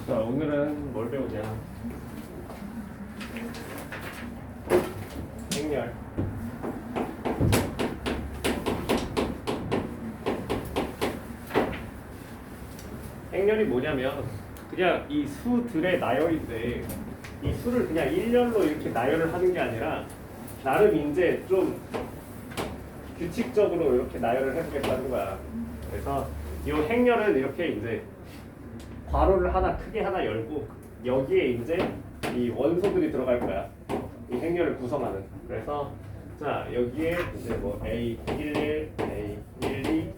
자, 오늘은 뭘 배우냐? 행렬. 행렬이 뭐냐면 그냥 이 수들의 나열인데 이 수를 그냥 일렬로 이렇게 나열을 하는 게 아니라 나름 이제 좀 규칙적으로 이렇게 나열을 해보겠다는 거야. 그래서 이 행렬은 이렇게 이제 괄호를 하나 크게 하나 열고 여기에 이제 이 원소들이 들어갈 거야. 이 행렬을 구성하는. 그래서 자 여기에 이제 뭐 A11, A12,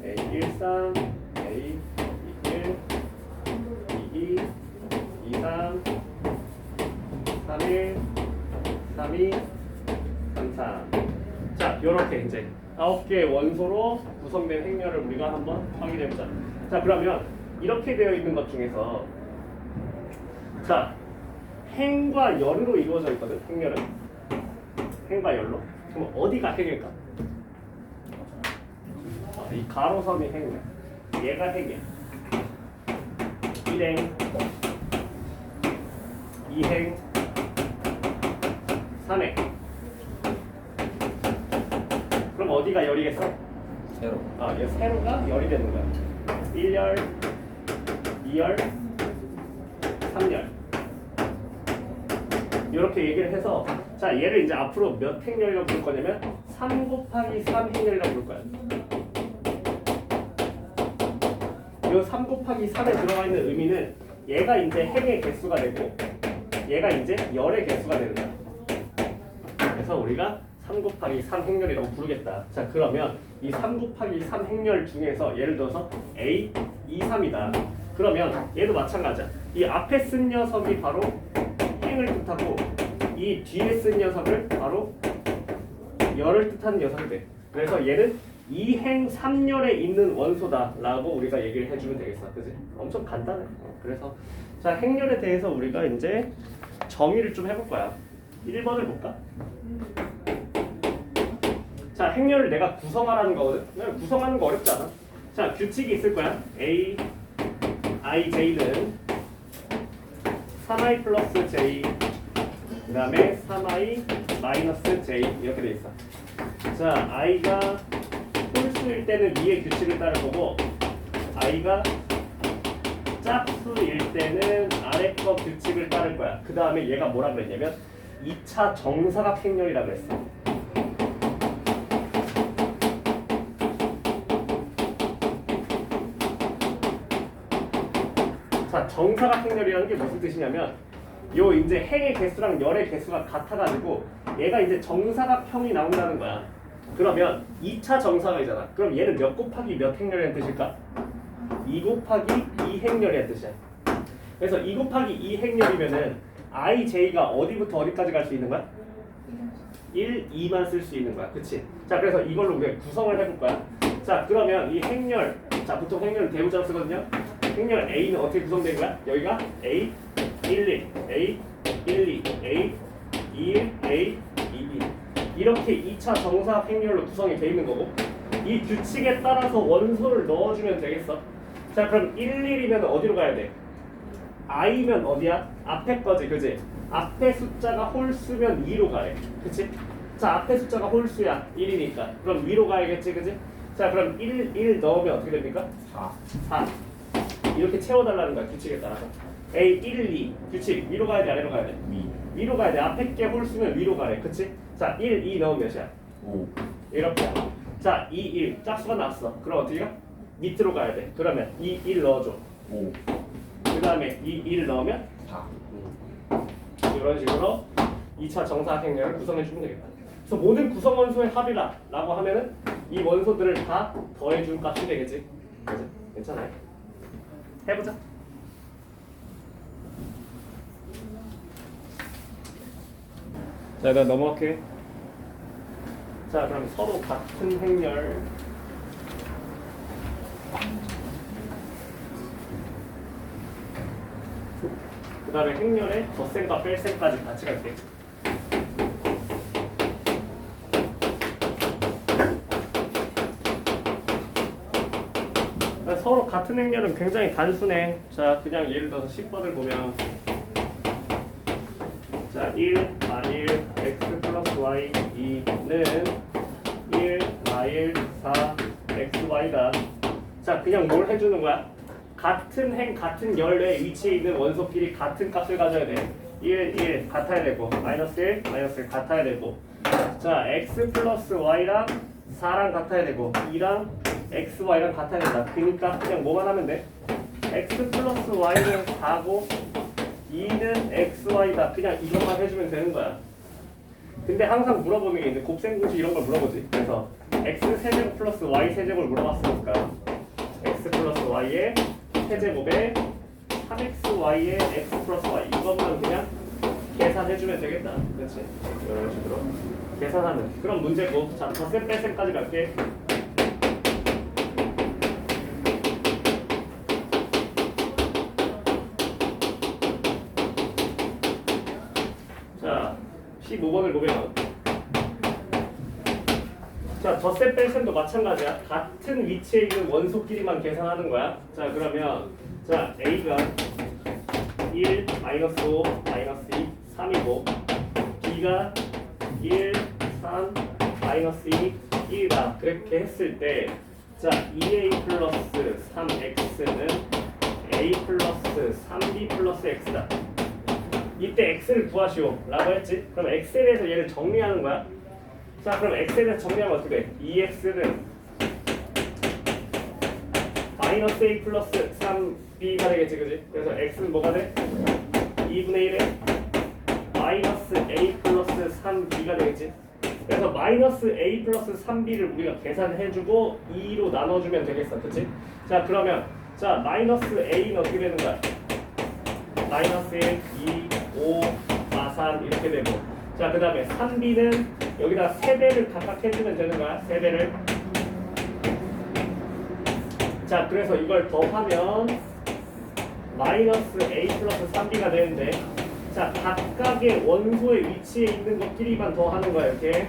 A13, A21, 22, 23, 31, 32, 33. 자 요렇게 이제 9개의 원소로 구성된 행렬을 우리가 한번 확인해보자. 자 그러면 이렇게 되어 있는 것 중에서 자 행과 열으로 이루어져 있거든. 행렬은 행과 열로. 그럼 어디가 행일까? 이 가로섬이 행이야. 얘가 행이야. 1행, 2행, 3행. 그럼 어디가 열이겠어? 세로. 얘 세로가 열이 되는 거야. 1열, 2열, 3열. 이렇게 얘기를 해서 자 얘를 이제 앞으로 몇 행렬이라고 부를 거냐면 3 곱하기 3 행렬이라고 부를 거야. 이 3 곱하기 3에 들어가 있는 의미는 얘가 이제 행의 개수가 되고 얘가 이제 열의 개수가 되는 거야. 그래서 우리가 3 곱하기 3 행렬이라고 부르겠다. 자 그러면 이 3 곱하기 3 행렬 중에서 예를 들어서 A, 2, 3이다. 그러면 얘도 마찬가지야. 이 앞에 쓴 녀석이 바로 행을 뜻하고 이 뒤에 쓴 녀석을 바로 열을 뜻하는 녀석이 돼. 그래서 얘는 2행 3열에 있는 원소다라고 우리가 얘기를 해주면 되겠어. 그지? 엄청 간단해. 그래서 자 행렬에 대해서 우리가 이제 정의를 좀 해볼 거야. 1번을 볼까? 자 행렬을 내가 구성하라는 거거든. 구성하는 거 어렵지 않아. 자 규칙이 있을 거야. A, I, J는 3i 플러스 j 그 다음에 3i 마이너스 j 이렇게 돼 있어. 자 i가 홀수일 때는 위의 규칙을 따를 거고 i가 짝수일 때는 아래 거 규칙을 따를 거야. 그 다음에 얘가 뭐라 그랬냐면 2차 정사각 행렬이라 그랬어. 자, 정사각 행렬이라는 게 무슨 뜻이냐면 요 이제 행의 개수랑 열의 개수가 같아가지고 얘가 이제 정사각형이 나온다는 거야. 그러면 2차 정사각이잖아. 그럼 얘는 몇 곱하기 몇 행렬이라는 뜻일까? 2 곱하기 2 행렬이라는 뜻이야. 그래서 2 곱하기 2 행렬이면은 I, J가 어디부터 어디까지 갈 수 있는 거야? 1, 2만 쓸 수 있는 거야. 그치? 자, 그래서 이걸로 우리가 구성을 해볼 거야. 자, 그러면 이 행렬, 자, 보통 행렬은 대우자로 쓰거든요. 행렬 A는 어떻게 구성된 거야? 여기가 A, 1, 1, A, 1, 2, A, 2, 1, A, 2, 2 이렇게 2차 정사각 행렬로 구성이 돼 있는 거고 이 규칙에 따라서 원소를 넣어주면 되겠어. 자 그럼 1, 1이면 어디로 가야 돼? I면 어디야? 앞에 거지 그지? 앞에 숫자가 홀수면 위로 가래. 그치? 자 앞에 숫자가 홀수야 1이니까 그럼 위로 가야겠지 그지? 자 그럼 1, 1 넣으면 어떻게 됩니까? 4 이렇게 채워달라는 거야 규칙에 따라서. A 1, 2 규칙 위로 가야 돼 아래로 가야 돼? 위로 가야 돼. 앞에 게 홀수면 위로 가래. 그치? 자 1, 2 넣으면 몇이야? 5 이렇게. 자 2, 1 짝수가 났어. 그럼 어떻게 가? 밑으로 가야 돼. 그러면 2, 1 넣어줘. 5 그 다음에 2, 1 넣으면 4 이런 식으로 2차 정사각 행렬을 구성해주면 되겠다. 그래서 모든 구성 원소의 합이라 라고 하면은 이 원소들을 다 더해준 값이 되겠지. 그치? 괜찮아요? 해보자. 자, 일단 넘어갈게. 자, 그럼 서로 같은 행렬. 그 다음에 행렬에 덧셈과 뺄셈까지 같이 갈게. 서로 같은 행렬은 굉장히 단순해. 자, 그냥 예를 들어서 10번을 보면 자, 1 마일 x 플러스 y 2는 1 마일 4 xy다. 자, 그냥 뭘 해주는 거야? 같은 행, 같은 열의 위치에 있는 원소끼리 같은 값을 가져야 돼. 1 같아야 되고 마이너스 1 같아야 되고, 자, x 플러스 y랑 4랑 같아야 되고 2랑 xy랑 같아야 된다. 그러니까 그냥 뭐만 하면 돼? x 플러스 y는 4고 2는 xy다. 그냥 이것만 해주면 되는 거야. 근데 항상 물어보는 게 있는데 곱셈공식 이런 걸 물어보지. 그래서 x 세제곱 플러스 y 세제곱을 물어봤으니까 x 플러스 y의 세제곱에 3xy의 x 플러스 y 이것만 그냥 계산해주면 되겠다. 그렇지? 이런 식으로 계산하면 그럼 문제고. 자, 덧셈 뺄셈까지 갈게. 자, 15번을 보면 자, 덧셈 뺄셈도 마찬가지야. 같은 위치에 있는 원소끼리만 계산하는 거야. 자, 그러면 자, A가 1, 마이너스 5, 마이너스 2, 3이고 B가 1, 3, 마이너스 2, 1이다. 그렇게 했을 때 자, 2A 플러스 3X는 A 플러스 3B 플러스 X다. 이때 X를 구하시오 라고 했지. 그럼 X에 대해서 얘를 정리하는 거야. 자, 그럼 X에 대해서 정리하면 어떻게 돼? 2X는 마이너스 A 플러스 3B가 되겠지, 그지? 그래서 X는 뭐가 돼? 2분의 1에 마이너스 A 플러스 3B가 되겠지. 그래서 마이너스 A 플러스 3B를 우리가 계산해주고 2로 나눠주면 되겠어, 그치? 자, 그러면 자, 마이너스 A는 어떻게 되는 거야? 마이너스 1, 2, 5, 4, 3 이렇게 되고, 자, 그 다음에 3B는 여기다 3배를 각각 해주면 되는 거야. 3배를. 자, 그래서 이걸 더하면 마이너스 A 플러스 3B가 되는데, 자, 각각의 원소의 위치에 있는 것끼리만 더하는 거야. 이렇게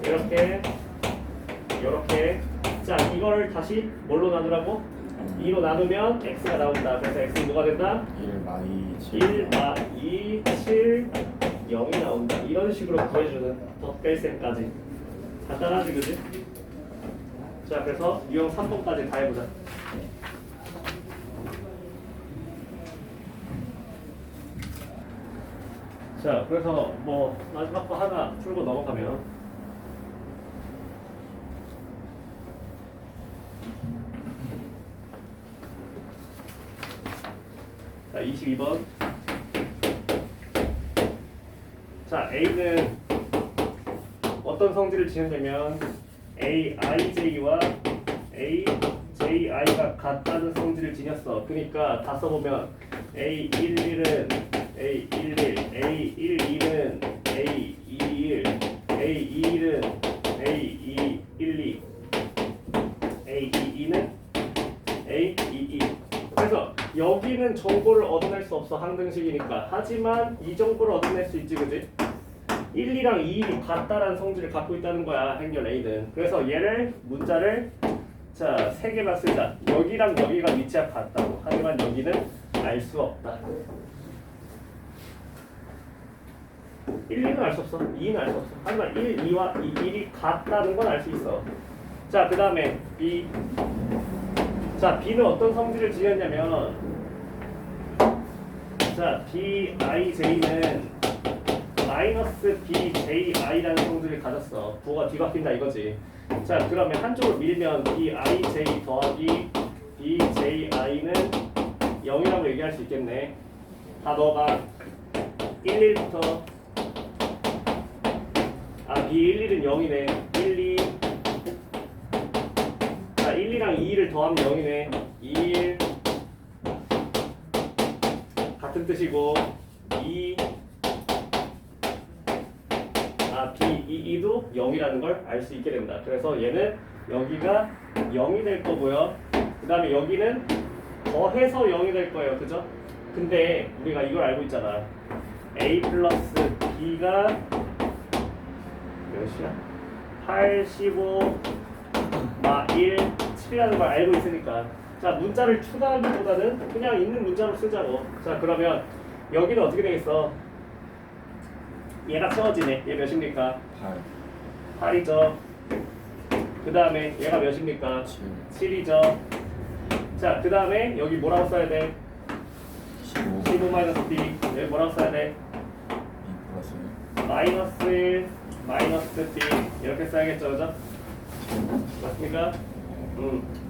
이렇게 이렇게. 자, 이걸 다시 뭘로 나누라고? 2로 나누면 x가 나온다. 그래서 x는 뭐가 된다? 1 마 2 7 0이 나온다. 이런 식으로 구해주는 덧뺄셈까지 간단하지, 그지? 자, 그래서 유형 3번까지 다 해보자. 자, 그래서 뭐 마지막 거 하나 풀고 넘어가면 자, 22번. 자, A는 어떤 성질을 지녔냐면 AIJ와 AJI가 같다는 성질을 지녔어. 그러니까 다 써보면 A11은 A11, A12는 A21, A21은 A212, A22는 A22. 그래서 여기는 정보를 얻어낼 수 없어, 항등식이니까. 하지만 이 정보를 얻어낼 수 있지, 그지? 1, 2랑 2, 1이 같다라는 성질을 갖고 있다는 거야, 행렬 A는. 그래서 얘를 문자를 자, 3개만 쓰자. 여기랑 여기가 위치가 같다고. 하지만 여기는 알 수 없다. 1, 2는 알 수 없어. 2는 알 수 없어. 하지만 1, 2와 2, 1이 같다는 건 알 수 있어. 자, 그 다음에 B. 자, B는 어떤 성질을 지녔냐면 자, BIJ는 마이너스 BJI라는 성질을 가졌어. 부호가 뒤바뀐다 이거지. 자, 그러면 한쪽으로 밀면 BIJ 더하기 BJI는 0이라고 얘기할 수 있겠네. 다 넣어봐. 1, 1부터 B11은 0이네. 1, 2. 자, 1, 2랑 2를 더하면 0이네. 2, 1. 같은 뜻이고 2. B22도 0이라는 걸 알 수 있게 된다. 그래서 얘는 여기가 0이 될 거고요. 그 다음에 여기는 더해서 0이 될 거예요. 그죠? 근데 우리가 이걸 알고 있잖아. A 플러스 B가 몇이야? 85 마 1, 7이라는 걸 알고 있으니까 자 문자를 추가하기보다는 그냥 있는 문자로 쓰자고. 자 그러면 여기는 어떻게 되겠어? 얘가 채워지네. 얘 몇입니까? 8 8이죠. 그 다음에 얘가 몇입니까? 7 7이죠. 자 그 다음에 여기 뭐라고 써야 돼? 15 15 마이너스 b. 여기 뭐라고 써야 돼? 2 플러스 마이너스 1 마이너스 b 이렇게 써야겠죠, 그죠? 맞습니까?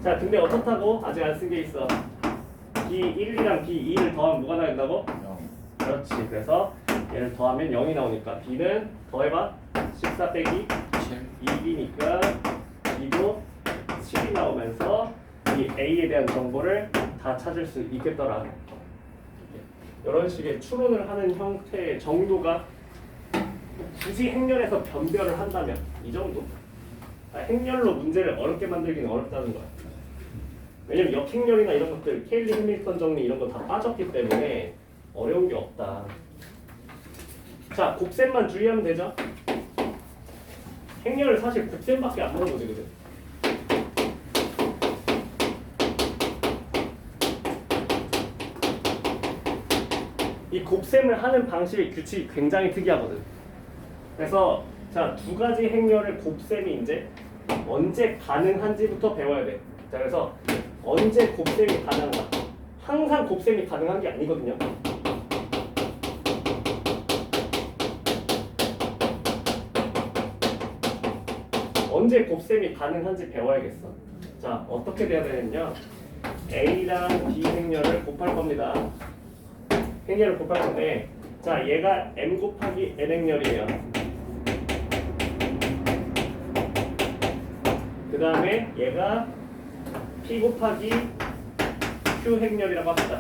자 근데 어떻다고? 아직 안 쓴 게 있어. B1이랑 B2를 더하면 뭐가 나온다고? 0 그렇지. 그래서 얘를 더하면 0이 나오니까 B는 더해봐. 14 빼기 7 2B니까 B도 7이 나오면서 이 A에 대한 정보를 다 찾을 수 있겠더라. 이런 식의 추론을 하는 형태의 정도가 굳이 행렬에서 변별을 한다면 이 정도. 행렬로 문제를 어렵게 만들기는 어렵다는 거야. 왜냐면 역행렬이나 이런 것들, 케일리 해밀턴 정리 이런 거 다 빠졌기 때문에 어려운 게 없다. 자, 곱셈만 주의하면 되죠? 행렬을 사실 곱셈밖에 안 물어보거든. 이 곱셈을 하는 방식의 규칙이 굉장히 특이하거든. 그래서 자, 두 가지 행렬을 곱셈이 이제 언제 가능한지부터 배워야 돼. 자, 그래서 언제 곱셈이 가능한가? 항상 곱셈이 가능한 게 아니거든요. 언제 곱셈이 가능한지 배워야겠어. 자, 어떻게 돼야 되느냐? A랑 B 행렬을 곱할 겁니다. 행렬을 곱할 건데, 자, 얘가 M 곱하기 N 행렬이에요. 그 다음에 얘가 P 곱하기 Q 행렬이라고 합시다.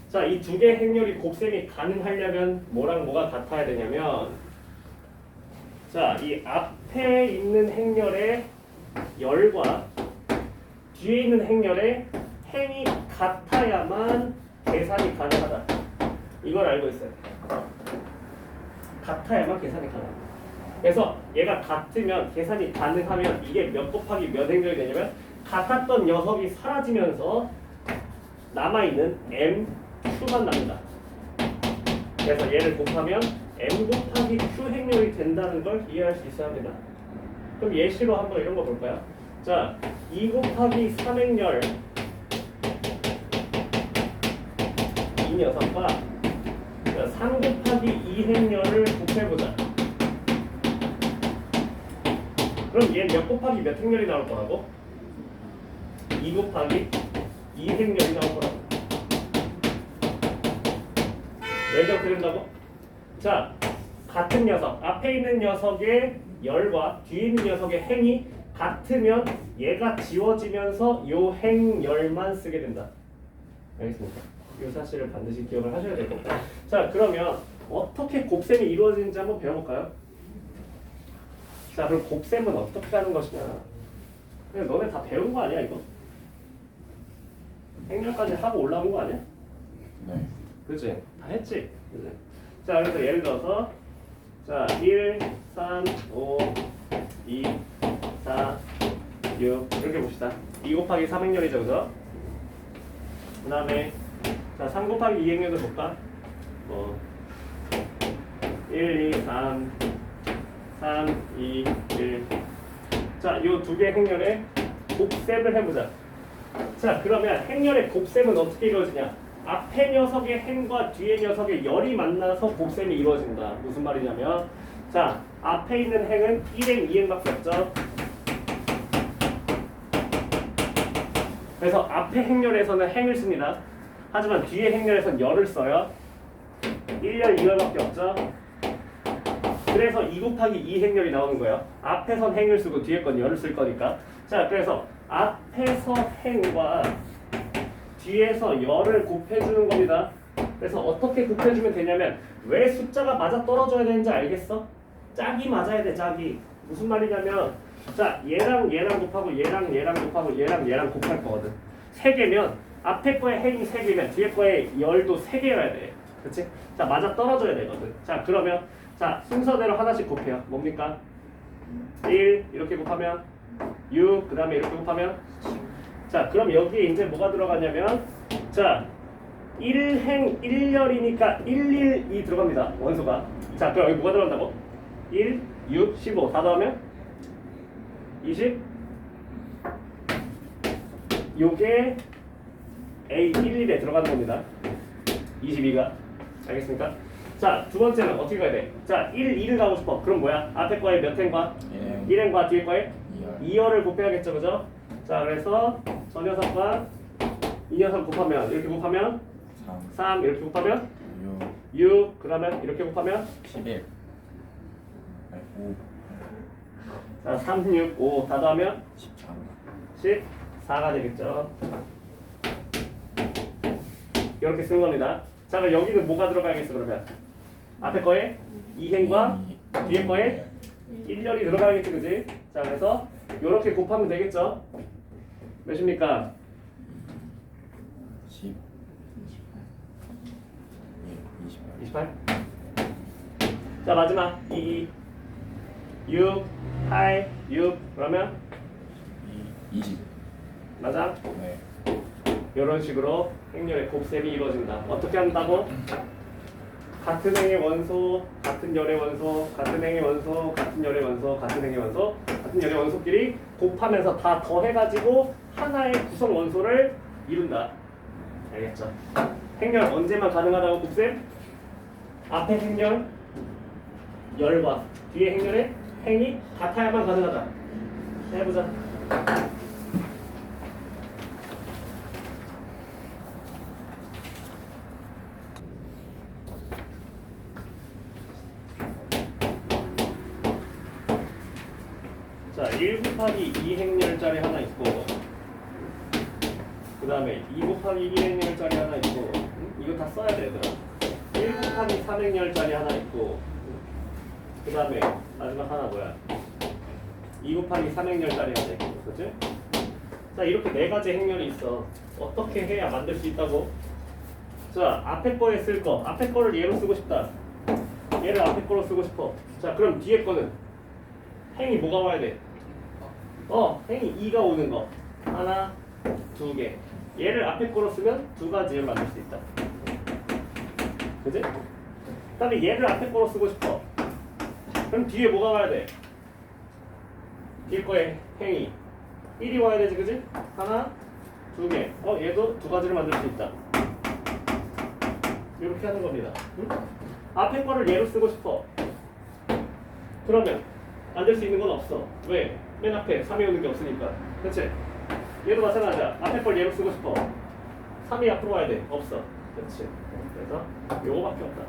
자, 이 두 개의 행렬이 곱셈이 가능하려면 뭐랑 뭐가 같아야 되냐면, 자, 이 앞에 있는 행렬의 열과 뒤에 있는 행렬의 행이 같아야만 계산이 가능하다. 이걸 알고 있어요. 같아야만 계산이 가능하다. 그래서 얘가 같으면 계산이 가능하면 이게 몇 곱하기 몇 행렬이 되냐면 같았던 녀석이 사라지면서 남아있는 M, Q만 납니다. 그래서 얘를 곱하면 M 곱하기 Q 행렬이 된다는 걸 이해할 수 있어야 합니다. 그럼 예시로 한번 이런 거 볼까요? 자, 2 곱하기 3 행렬 이 녀석과 3 곱하기 2 행렬을 곱해보자. 그럼 얘 몇 곱하기 몇 행렬이 나올 거라고? 2 곱하기 2 행렬이 나올 거라고. 왜 그렇게 된다고? 자, 같은 녀석, 앞에 있는 녀석의 열과 뒤에 있는 녀석의 행이 같으면 얘가 지워지면서 요 행열만 쓰게 된다. 알겠습니까? 이 사실을 반드시 기억을 하셔야 되고. 자, 그러면 어떻게 곱셈이 이루어지는지 한번 배워볼까요? 자, 그럼 곱셈은 어떻게 하는 것이냐? 그냥 너네 다 배운 거 아니야, 이거? 행렬까지 하고 올라온 거 아니야? 네. 그치? 다 했지? 그치? 자, 그래서 예를 들어서 자, 1, 3, 5, 2, 4, 6 이렇게 봅시다. 2 곱하기 3 행렬이죠, 그죠? 그 다음에 자, 3 곱하기 2 행렬도 볼까? 1, 2, 3, 2, 1 자, 요 두 개의 행렬에 곱셈을 해보자. 자, 그러면 행렬의 곱셈은 어떻게 이루어지냐? 앞에 녀석의 행과 뒤에 녀석의 열이 만나서 곱셈이 이루어진다. 무슨 말이냐면 자, 앞에 있는 행은 1행, 2행밖에 없죠. 그래서 앞에 행렬에서는 행을 씁니다. 하지만 뒤에 행렬에서는 열을 써요. 1열, 2열밖에 없죠. 그래서 2 곱하기 2 행렬이 나오는 거예요. 앞에선 행을 쓰고 뒤에 건 열을 쓸 거니까. 자, 그래서 앞에서 행과 뒤에서 열을 곱해주는 겁니다. 그래서 어떻게 곱해주면 되냐면 왜 숫자가 맞아 떨어져야 되는지 알겠어? 짝이 맞아야 돼, 짝이. 무슨 말이냐면 자, 얘랑 얘랑 곱하고 얘랑 얘랑 곱하고 얘랑 얘랑 곱할 거거든. 3개면 앞에 거에 행이 3개면 뒤에 거에 열도 3개여야 돼. 그치? 자, 맞아 떨어져야 되거든. 자, 그러면 자, 순서대로 하나씩 곱해요. 뭡니까? 1 이렇게 곱하면 6 그 다음에 이렇게 곱하면 자 그럼 여기에 이제 뭐가 들어가냐면 자 1행 1열이니까 112 들어갑니다 원소가. 자 그럼 여기 뭐가 들어간다고? 1 6 15 다 더하면 20 요게 A11에 들어가는 겁니다. 22가 알겠습니까? 자 두 번째는 어떻게 가야 돼? 자 1, 2를 가고 싶어. 그럼 뭐야? 앞에 거에 몇 행과? 1행과 뒤에 거에 2열을 곱해야겠죠 그죠? 자 그래서 저 녀석과 이 녀석 곱하면 이렇게 곱하면 3 이렇게 곱하면 6 그러면 이렇게 곱하면 11 5 자 3, 6, 5 다 더하면 14 14가 되겠죠. 이렇게 쓰는 겁니다. 자 그럼 여기는 뭐가 들어가야겠어 그러면? 앞에 거에 2행과 뒤에 거에 1열이 들어가야겠지 그지? 자 그래서 이렇게 곱하면 되겠죠. 몇입니까? 10 28. 자 마지막 2 6 8 6 그러면 20 맞아? 네. 이런 식으로 행렬의 곱셈이 이루어진다. 어떻게 한다고? 같은 행의 원소, 같은 열의 원소, 같은 행의 원소, 같은 열의 원소, 같은 행의 원소, 같은 열의 원소끼리 곱하면서 다 더해가지고 하나의 구성 원소를 이룬다. 알겠죠? 행렬 언제만 가능하다고 곱셈? 앞에 행렬 열과 뒤에 행렬의 행이 같아야만 가능하다. 해보자. 자, 1 곱하기 2 행렬짜리 하나 있고 그 다음에 2 곱하기 1 행렬짜리 하나 있고 이거 다 써야 돼 얘들아. 1 곱하기 3 행렬짜리 하나 있고 그 다음에 마지막 하나 뭐야 2 곱하기 3 행렬짜리 하나 있고 그치? 자 이렇게 네 가지 행렬이 있어. 어떻게 해야 만들 수 있다고? 자 앞에 거에 쓸 거 앞에 거를 얘로 쓰고 싶다. 얘를 앞에 거로 쓰고 싶어. 자 그럼 뒤에 거는 행이 뭐가 와야 돼? 행이 2가 오는 거 하나, 두 개. 얘를 앞에 거로 쓰면 두 가지를 만들 수 있다. 그지? 그 다음에 얘를 앞에 거로 쓰고 싶어. 그럼 뒤에 뭐가 와야 돼? 뒤에 거에 행이 1이 와야 되지 그지? 하나, 두 개. 얘도 두 가지를 만들 수 있다. 이렇게 하는 겁니다. 응? 앞에 거를 얘로 쓰고 싶어. 그러면 만들 수 있는 건 없어. 왜? 맨 앞에 3이 오는 게 없으니까. 그치? 얘도 마찬가지야. 앞에 걸 얘로 쓰고 싶어. 3이 앞으로 와야 돼. 없어. 그치? 그래서 요거밖에 없다.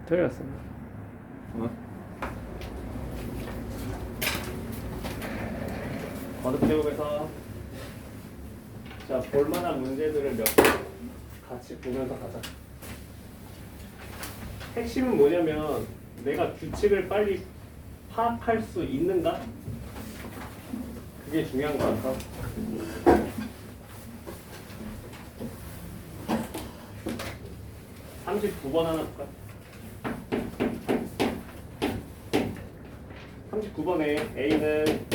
틀렸습니다. 거듭제곱에서 자 볼만한 문제들을 몇 개 같이 보면서 가자. 핵심은 뭐냐면 내가 규칙을 빨리 파악할 수 있는가? 그게 중요한 거 같아. (39번) 하나 볼까? 39번에 A는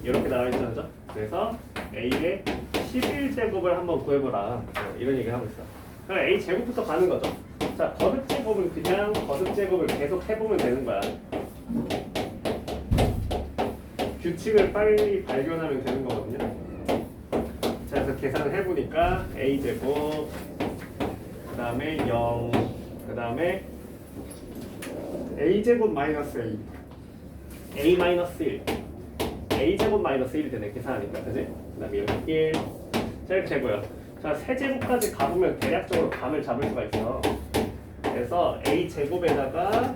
이렇게 나와 있죠, 그죠? 그래서 A의 11제곱을 한번 구해보라. 이런 얘기를 하고 있어. 그럼 A 제곱부터 가는 거죠. 자, 거듭 제곱은 그냥 거듭 제곱을 계속 해보면 되는 거야. 규칙을 빨리 발견하면 되는 거거든요. 자, 그래서 계산을 해보니까 A 제곱, 그 다음에 0, 그 다음에 A 제곱 마이너스 A 마이너스 1. A 제곱 마이너스 1이 되네 계산하니까 그지? 그 다음에 이렇게 1 자 이렇게 되고요. 자 세제곱까지 가보면 대략적으로 감을 잡을 수가 있어. 그래서 A 제곱에다가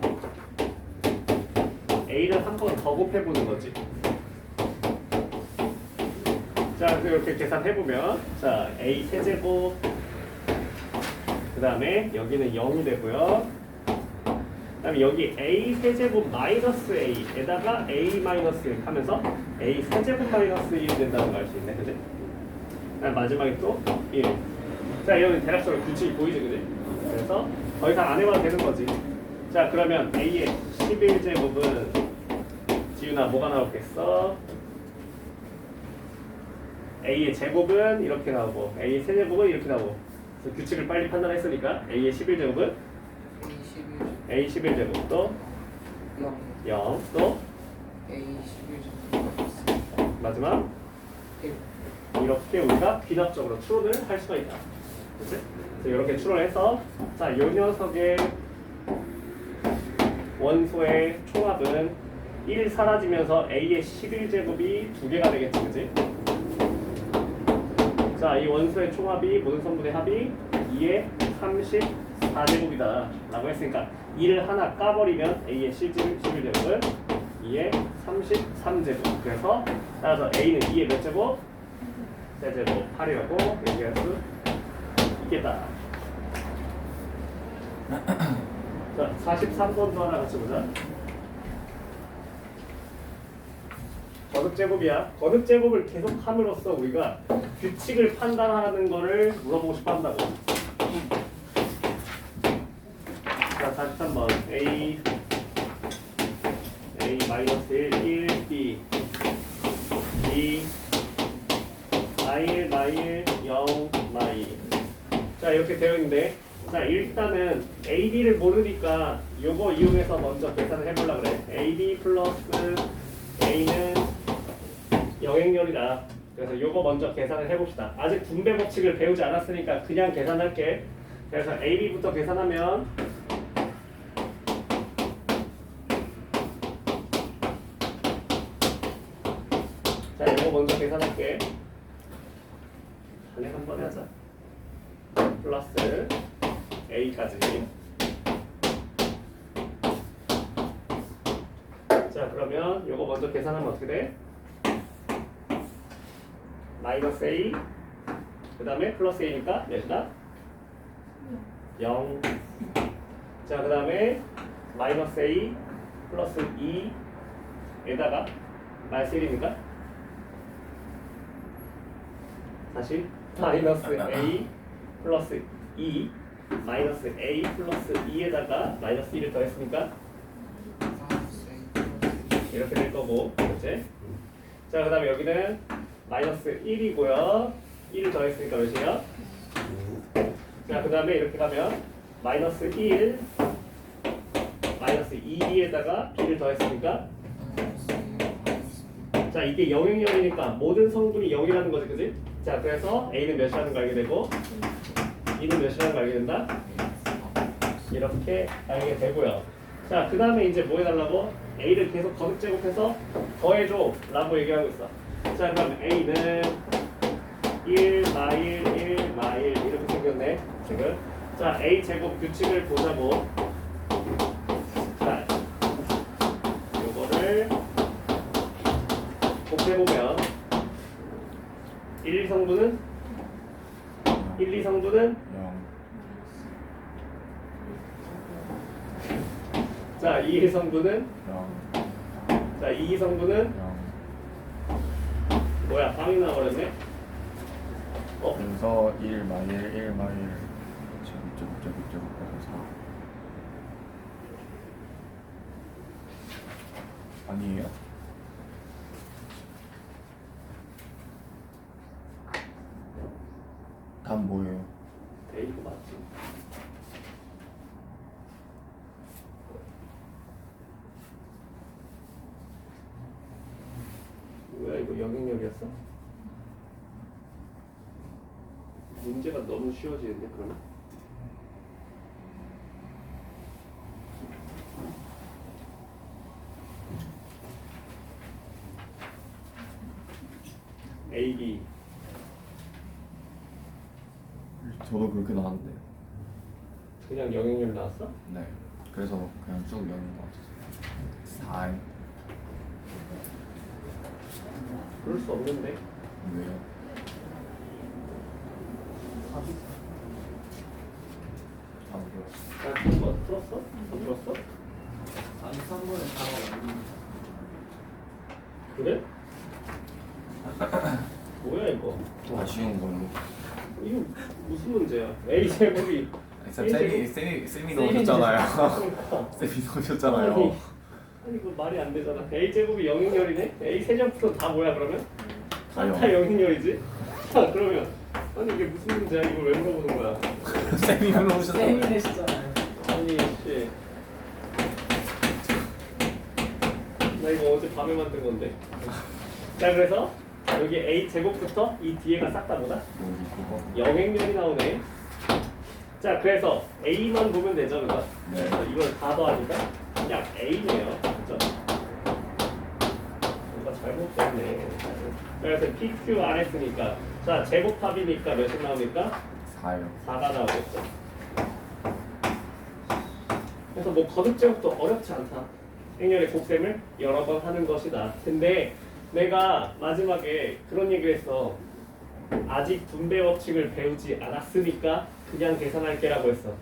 A를 한 번 더 곱해보는 거지. 자 그래서 이렇게 계산해보면 자 A 세제곱 그 다음에 여기는 0이 되고요. 그 그다음에 여기 a 세제곱 마이너스 a에다가 a 마이너스 1 하면서 a 세제곱 마이너스 1이 된다는 걸 알 수 있네, 그지? 그다음 마지막에 또 1. 자, 이러면 대략적으로 규칙이 보이지, 그지? 그래서 더 이상 안 해봐도 되는 거지. 자, 그러면 a의 11제곱은 지훈아 뭐가 나오겠어? a의 제곱은 이렇게 나오고 a의 세제곱은 이렇게 나오고. 그래서 규칙을 빨리 판단했으니까 a의 11제곱은 A 11 a 11제곱 또 0 0 또 A 11 마지막 1 이렇게 우리가 귀납적으로 추론을 할 수가 있다. 그치? 그래서 이렇게 추론해서 자, 이 녀석의 원소의 총합은 1 사라지면서 a의 11제곱이 2개가 되겠지, 그치? 자, 이 원소의 총합이 모든 성분의 합이 2의 34제곱이다 라고 했으니까 1을 하나 까버리면 a의 11제곱은 2의 33제곱. 그래서 따라서 a는 2의 몇 제곱? 세제곱 8이라고 얘기할 수 있겠다. 자, 43번도 하나 같이 보자. 거듭제곱이야. 거듭제곱을 계속 함으로써 우리가 규칙을 판단하는 거를 물어보고 싶어 한다고. 자, 43번 A 마이너스 1, 1, B 마일, 마일, 0, 마일. 자, 이렇게 되어 있는데 자, 일단은 AB를 모르니까 요거 이용해서 먼저 계산을 해보려고 그래. AB 플러스 A는 영행렬이다. 그래서 요거 먼저 계산을 해봅시다. 아직 분배 법칙을 배우지 않았으니까 그냥 계산할게. 그래서 AB부터 계산하면 자, 요거 먼저 계산할게. 그냥 한 번에 하자. 플러스 A까지. 자, 그러면 요거 먼저 계산하면 어떻게 돼? 마이너스 A 그 다음에 플러스 A니까 몇이다? 0. 자, 그 다음에 마이너스 A 플러스 2에다가 마이너스 1이니까 다시 마이너스 A 플러스 2 마이너스 A 플러스 2에다가 마이너스 1을 더했으니까 이렇게 될 거고, 그렇지? 자, 그 다음에 여기는 마이너스 1이고요. 1을 더했으니까 몇이에요? 자, 그 다음에 이렇게 가면 마이너스 1 마이너스 2에다가 b를 더했으니까 자, 이게 영행렬이니까 모든 성분이 0이라는 거지, 그지? 자, 그래서 a는 몇이라는 걸 알게 되고 b는 몇이라는 걸 알게 된다? 이렇게 알게 되고요. 자, 그 다음에 이제 뭐 해달라고? a를 계속 거듭제곱해서 더해줘 라고 얘기하고 있어. 자, 그럼 a는 1 마일 1 마일 이렇게 생겼네 지금. 자, a 제곱 규칙을 보자고. 자, 요거를 곱해보면 1, 2성분은 1, 2성분은 0. 자, 2, 2성분은 0. 자, 2, 2성분은 0. 뭐야? 빵이 나와버렸네. 그래서 1 마일 1 마일 제곱 해서 4 아니에요? 답 뭐예요? A가 맞지. 뭐야, 이거 영향력이었어? 문제가 너무 쉬워지는데 그러면? A, B 저도 그렇게 나왔는데. 그냥 영향력 나왔어? 네. 그래서 그냥 쭉 0인 것 같아서 4인. 그럴 수 없는데. 왜요? 아, 그래요? 나 그거 풀었어? 안 풀었어? 그래? 뭐야 이거? 좀 아쉬운 걸로. 이거 무슨 문제야? A 제곱이 쌤 쌤이 넣으셨잖아요. 쌤이 넣으셨잖아요. 아니 이거 말이 안 되잖아. A 제곱이 영행열이네? A 세제곱도 다 뭐야 그러면? 다요. 다 영행열이지? 자 그러면 아니 이게 무슨 문제야? 이걸 왜 물어보는 거야? 쌤이 쌤이 넣으셨잖아요. 되시잖아요. 아니 씨. 나 이거 어제 밤에 만든 건데. 자 그래서 여기 A 제곱부터 이 뒤에가 싹 다 뭐다? 영행열이 나오네. 자 그래서 A만 보면 되죠 그죠? 네. 그래서 이걸 다 더하니까 그냥 A네요. 그죠? 뭔가 잘못됐네. 그래서 PQ 안 했으니까 자 제곱합이니까 몇이 나옵니까? 4요. 4가 나오겠죠. 그래서 뭐 거듭 제곱도 어렵지 않다. 행렬의 곱셈을 여러 번 하는 것이다. 근데 내가 마지막에 그런 얘기를 했어. 아직 분배 법칙을 배우지 않았으니까 그냥 계산할게라고 했어.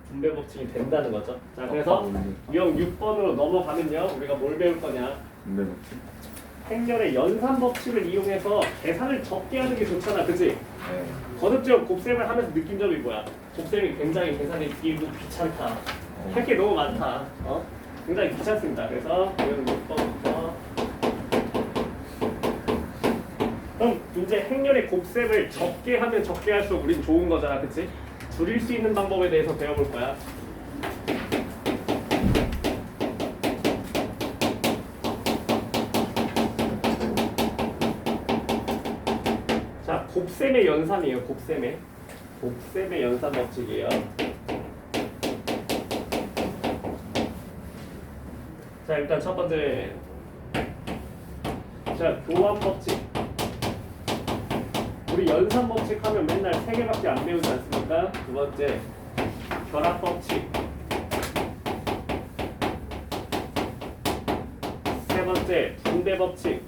분배 법칙이 된다는 거죠. 자 그래서 유형 6번으로 넘어가면요. 우리가 뭘 배울 거냐. 근데 뭐지? 행렬의 연산 법칙을 이용해서 계산을 적게 하는 게 좋잖아. 그치? 네. 거듭제곱 곱셈을 하면서 느낀 점이 뭐야? 곱셈이 굉장히 계산이 길고 귀찮다. 할 게 너무 많다. 굉장히 귀찮습니다. 그래서 유형 6번부터 그럼 이제 행렬의 곱셈을 적게 하면 적게 할수록 우린 좋은 거잖아. 그치? 줄일 수 있는 방법에 대해서 배워볼 거야. 자, 곱셈의 연산이에요. 곱셈의 연산 법칙이에요. 자, 일단 첫 번째 자, 교환 법칙. 우리 연산 법칙 하면 맨날 3개밖에 안 배우지 않습니까? 두 번째 결합 법칙. 세 번째 분배 법칙.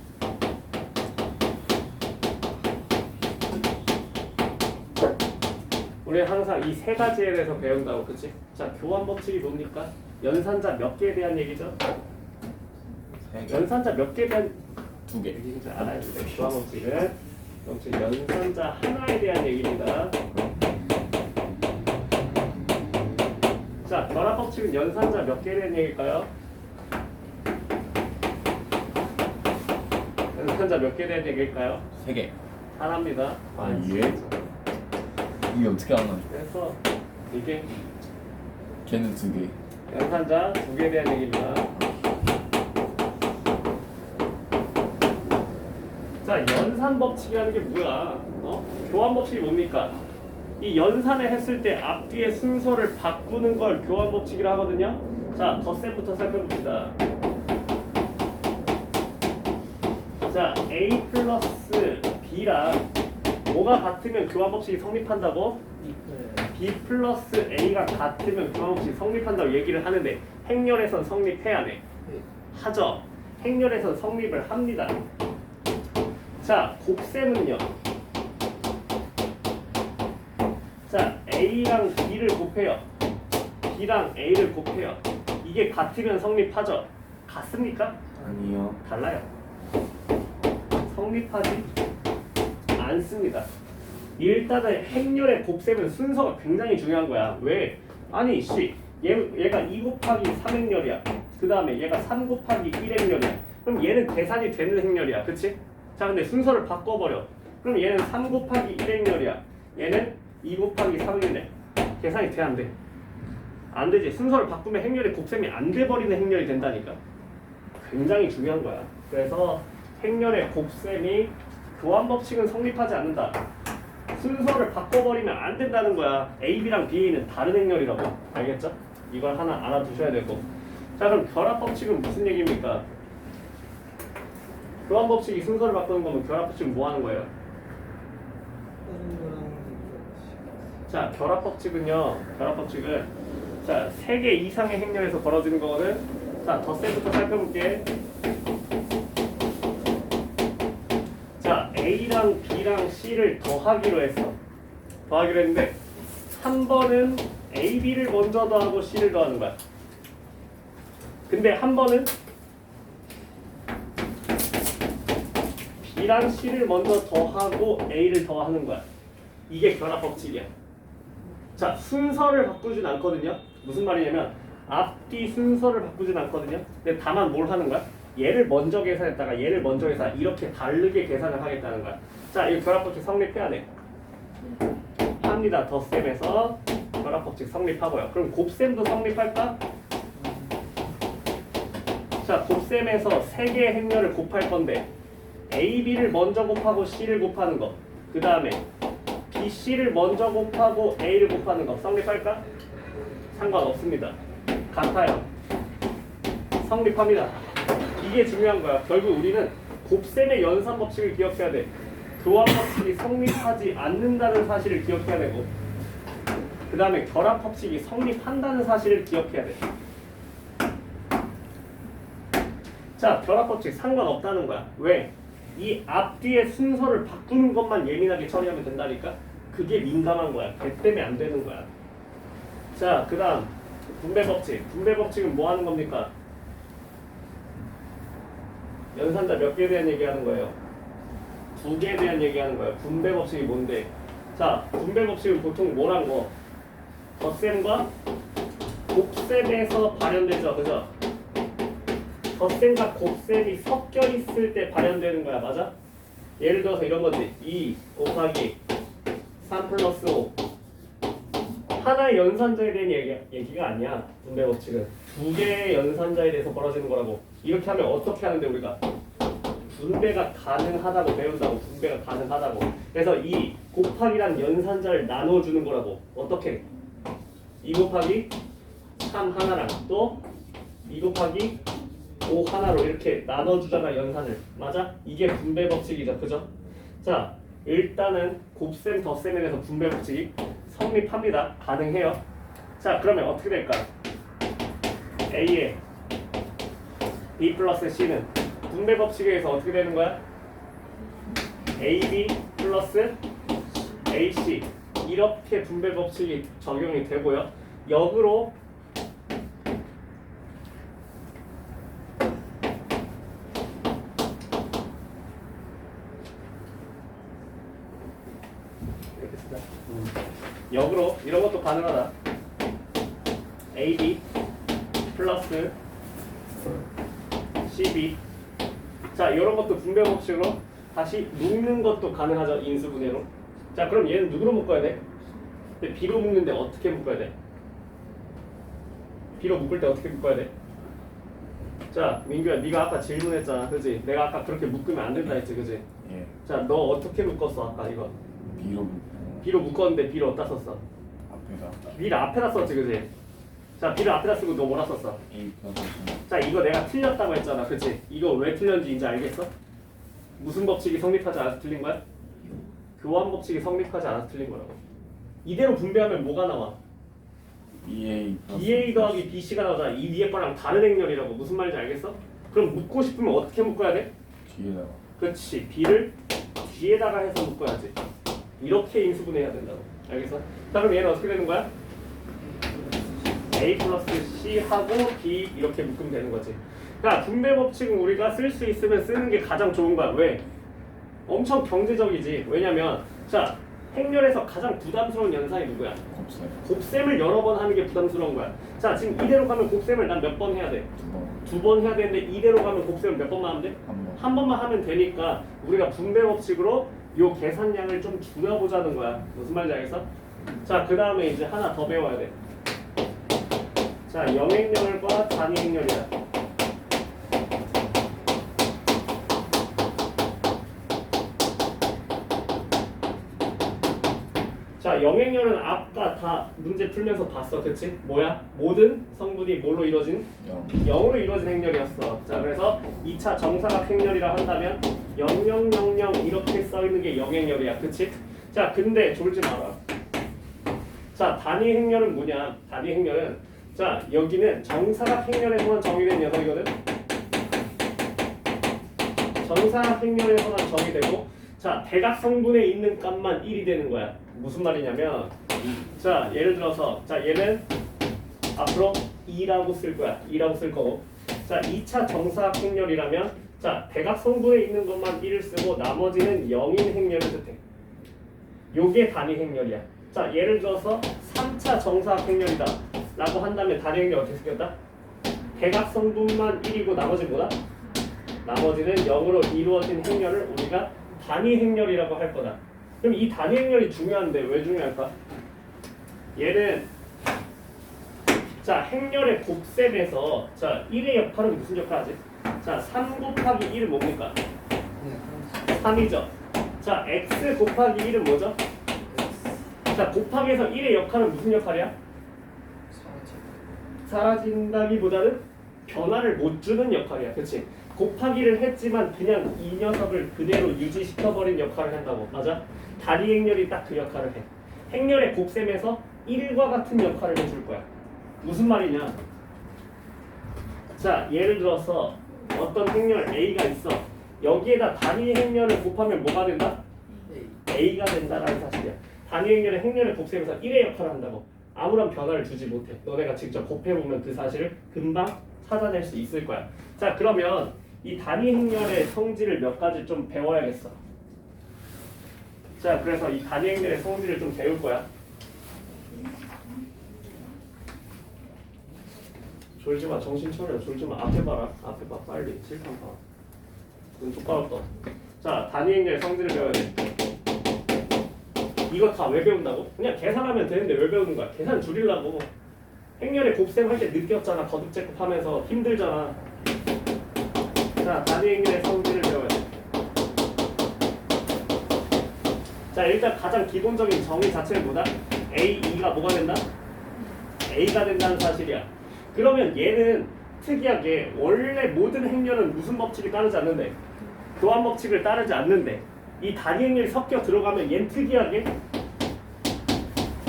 우리 항상 이 세 가지에 대해서 배운다고, 그치? 자, 교환 법칙이 뭡니까? 연산자 몇 개에 대한 얘기죠? 3개. 연산자 몇 개에 대한 2개. 얘기인지 알아야 돼요. 교환 법칙은 연산자 하나에 대한 얘기입니다. 자, 결합 법칙은 연산자 몇 개에 대한 얘기일까요? 연산자 몇 개에 대한 얘기일까요? 3개. 하나입니다. 아, 이게? 이게 어떻게 하나? 그래서 이게 걔는 2개. 연산자 2개에 대한 얘기입니다. 자, 연산 법칙이라는 게 뭐야? 교환 법칙이 뭡니까? 이 연산을 했을 때 앞뒤의 순서를 바꾸는 걸 교환 법칙이라 하거든요. 자, 덧셈부터 살펴봅시다. 자, A 플러스 B랑 뭐가 같으면 교환 법칙이 성립한다고? B 플러스 A가 같으면 교환 법칙이 성립한다고 얘기를 하는데 행렬에선 성립해야 돼. 하죠. 행렬에선 성립을 합니다. 자, 곱셈은요. 자, A랑 B를 곱해요. B랑 A를 곱해요. 이게 같으면 성립하죠. 같습니까? 아니요. 달라요. 성립하지 않습니다. 일단은 행렬의 곱셈은 순서가 굉장히 중요한 거야. 왜? 아니 얘가 2 곱하기 3행렬이야. 그 다음에 얘가 3 곱하기 1행렬이야. 그럼 얘는 계산이 되는 행렬이야. 그치? 자, 근데 순서를 바꿔버려. 그럼 얘는 3 곱하기 1행렬이야. 얘는 2 곱하기 3행렬이야. 계산이 돼, 안 돼? 안 되지. 순서를 바꾸면 행렬의 곱셈이 안 돼버리는 행렬이 된다니까. 굉장히 중요한 거야. 그래서 행렬의 곱셈이 교환 법칙은 성립하지 않는다. 순서를 바꿔버리면 안 된다는 거야. A, B랑 B는 다른 행렬이라고. 알겠죠? 이걸 하나 알아두셔야 되고. 자, 그럼 결합 법칙은 무슨 얘기입니까? 교환 법칙이 순서를 바꾸는 거면 결합 법칙은 뭐 하는 거예요? 자, 결합 법칙은요. 결합 법칙은 자, 3개 이상의 행렬에서 벌어지는 거거든. 자, 덧셈부터 살펴볼게. 자, A랑 B랑 C를 더하기로 했어. 더하기로 했는데 한 번은 A, B를 먼저 더하고 C를 더하는 거야. 근데 한 번은 B랑 C를 먼저 더하고 A를 더하는 거야. 이게 결합 법칙이야. 자, 순서를 바꾸진 않거든요. 무슨 말이냐면 앞뒤 순서를 바꾸진 않거든요. 근데 다만 뭘 하는 거야? 얘를 먼저 계산했다가 얘를 먼저 해서 이렇게 다르게 계산을 하겠다는 거야. 자, 이 결합 법칙 성립해야 돼. 합니다. 덧셈에서 결합 법칙 성립하고요. 그럼 곱셈도 성립할까? 자, 곱셈에서 세 개의 행렬을 곱할 건데 A, B를 먼저 곱하고 C를 곱하는 거. 그 다음에 B, C를 먼저 곱하고 A를 곱하는 거 성립할까? 상관없습니다. 같아요. 성립합니다. 이게 중요한 거야. 결국 우리는 곱셈의 연산 법칙을 기억해야 돼. 교환 법칙이 성립하지 않는다는 사실을 기억해야 되고, 그 다음에 결합 법칙이 성립한다는 사실을 기억해야 돼. 자, 결합 법칙 상관없다는 거야. 왜? 이 앞뒤의 순서를 바꾸는 것만 예민하게 처리하면 된다니까? 그게 민감한 거야. 걔 때문에 안 되는 거야. 자, 그 다음 분배 법칙. 분배 법칙은 뭐 하는 겁니까? 연산자 몇 개에 대한 얘기하는 거예요? 2개에 대한 얘기하는 거예요. 분배 법칙이 뭔데? 자, 분배 법칙은 보통 뭐란 거? 덧셈과 곱셈에서 발현되죠, 그죠? 덧셈과 곱셈이 섞여 있을 때 발현되는 거야, 맞아? 예를 들어서 이런 거지. 2 곱하기 3 플러스 5. 하나의 연산자에 대한 얘기가 아니야. 분배 법칙은 2개의 연산자에 대해서 벌어지는 거라고. 이렇게 하면 어떻게 하는데 우리가? 분배가 가능하다고 배운다고. 분배가 가능하다고. 그래서 이 곱하기란 연산자를 나눠주는 거라고. 어떻게? 2 곱하기 3 하나랑 또 2 곱하기 5 하나로 이렇게 나눠주잖아, 연산을. 맞아? 이게 분배 법칙이죠, 그죠? 자, 일단은 곱셈, 덧셈에 대해서 분배 법칙이 성립합니다. 가능해요. 자, 그러면 어떻게 될까? A에 B 플러스 C는 분배 법칙에 의해서 어떻게 되는 거야? AB 플러스 AC, 이렇게 분배 법칙이 적용이 되고요. 역으로 역으로 이런 것도 가능하다. AB 플러스 CB. 자, 이런 것도 분배 법칙으로 다시 묶는 것도 가능하죠, 인수분해로. 자, 그럼 얘는 누구로 묶어야 돼? 근데 B로 묶는데 어떻게 묶어야 돼? B로 묶을 때 어떻게 묶어야 돼? 자, 민규야, 네가 아까 질문했잖아, 그지? 내가 아까 그렇게 묶으면 안 된다 했지, 그지? 예. 자, 너 어떻게 묶었어, 아까 이거? B로 B로 묶었는데 B를 어디다 썼어? 앞에다 B를 앞에다 썼지, 그지? 자, B를 앞에다 쓰고 너 뭐라 썼어? A 플러스 자, 이거 내가 틀렸다고 했잖아, 그치? 이거 왜 틀렸는지 이제 알겠어? 무슨 법칙이 성립하지 않아서 틀린 거야? 교환 법칙이 성립하지 않아서 틀린 거라고. 이대로 분배하면 뭐가 나와? BA 플러스 BA 더하기 BC가 나오잖아. 이 위에 거랑 다른 행렬이라고. 무슨 말인지 알겠어? 그럼 묶고 싶으면 어떻게 묶어야 돼? 뒤에다가 그렇지, B를 뒤에다가 해서 묶어야지. 이렇게 인수분해해야 된다고. 알겠어? 자, 그럼 얘는 어떻게 되는 거야? A 플러스 C 하고 B 이렇게 묶으면 되는 거지. 그러니까 분배 법칙은 우리가 쓸 수 있으면 쓰는 게 가장 좋은 거야. 왜? 엄청 경제적이지. 왜냐면 자, 행렬에서 가장 부담스러운 연산이 누구야? 곱셈 곱셈을 여러 번 하는 게 부담스러운 거야. 자, 지금 이대로 가면 곱셈을 난 몇 번 해야 돼? 2번 2번 해야 되는데 이대로 가면 곱셈을 몇 번만 하면 돼? 1번 한 번만 하면 되니까 우리가 분배 법칙으로 요 계산량을 좀 줄여보자는 거야. 무슨 말인지 알겠어? 자, 그 다음에 이제 하나 더 배워야 돼. 자, 영행렬과 단위행렬이다. 자, 영행렬은 아까 다 문제 풀면서 봤어, 그치? 뭐야? 모든 성분이 뭘로 이루어진? 0으로 이루어진 행렬이었어. 자, 그래서 2차 정사각 행렬이라 한다면 0000 이렇게 써있는 게 영행렬이야, 그치? 자, 근데 졸지 마라. 자, 단위 행렬은 뭐냐? 단위 행렬은 자, 여기는 정사각 행렬에서만 정의된 녀석이거든? 정사각 행렬에서만 정의되고, 자, 대각 성분에 있는 값만 1이 되는 거야. 무슨 말이냐면, 자, 예를 들어서, 자, 얘는 앞으로 2라고 쓸 거야. 2라고 쓸 거고. 자, 2차 정사각 행렬이라면 자, 대각성분에 있는 것만 1을 쓰고 나머지는 0인 행렬을 뜻해. 요게 단위 행렬이야. 자, 예를 들어서 3차 정사각 행렬이다 라고 한다면 단위 행렬 어떻게 생겼다? 대각성분만 1이고 나머지는 뭐다? 나머지는 0으로 이루어진 행렬을 우리가 단위 행렬이라고 할 거다. 그럼 이 단위 행렬이 중요한데 왜 중요할까? 얘는 자, 행렬의 곱셈에서 자, 1의 역할은 무슨 역할 하지? 자, 3 곱하기 1은 뭡니까? 네, 3이죠. 자, x 곱하기 1은 뭐죠? 자, 곱하기에서 1의 역할은 무슨 역할이야? 사라진다기보다는 변화를 못 주는 역할이야. 그치? 곱하기를 했지만 그냥 이 녀석을 그대로 유지시켜버린 역할을 한다고. 맞아? 단위 행렬이 딱 그 역할을 해. 행렬의 곱셈에서 1과 같은 역할을 해줄 거야. 무슨 말이냐? 자, 예를 들어서 어떤 행렬 A가 있어. 여기에다 단위 행렬을 곱하면 뭐가 된다? A가 된다라는 사실이야. 단위 행렬의 행렬의 곱셈에서 1의 역할을 한다고. 아무런 변화를 주지 못해. 너네가 직접 곱해보면 그 사실을 금방 찾아낼 수 있을 거야. 자, 그러면 이 단위 행렬의 성질을 몇 가지 좀 배워야겠어. 자, 그래서 이 단위 행렬의 성질을 좀 배울 거야. 졸지마, 정신 차려. 졸지마. 앞에 봐라. 앞에 봐. 빨리. 칠판 봐. 눈 똑바로 떠. 자, 단위 행렬의 성질을 배워야 돼. 이거 다 왜 배운다고? 그냥 계산하면 되는데 왜 배우는 거야? 계산 줄이려고. 행렬의 곱셈 할 때 느꼈잖아. 거듭 제곱하면서 힘들잖아. 자, 단위 행렬의 성질을 배워야 돼. 자, 일단 가장 기본적인 정의 자체는 뭐다? A, E가 뭐가 된다? A가 된다는 사실이야. 그러면 얘는 특이하게 원래 모든 행렬은 무슨 법칙을 따르지 않는데? 교환 법칙을 따르지 않는데 이 단위 행렬이 섞여 들어가면 얘는 특이하게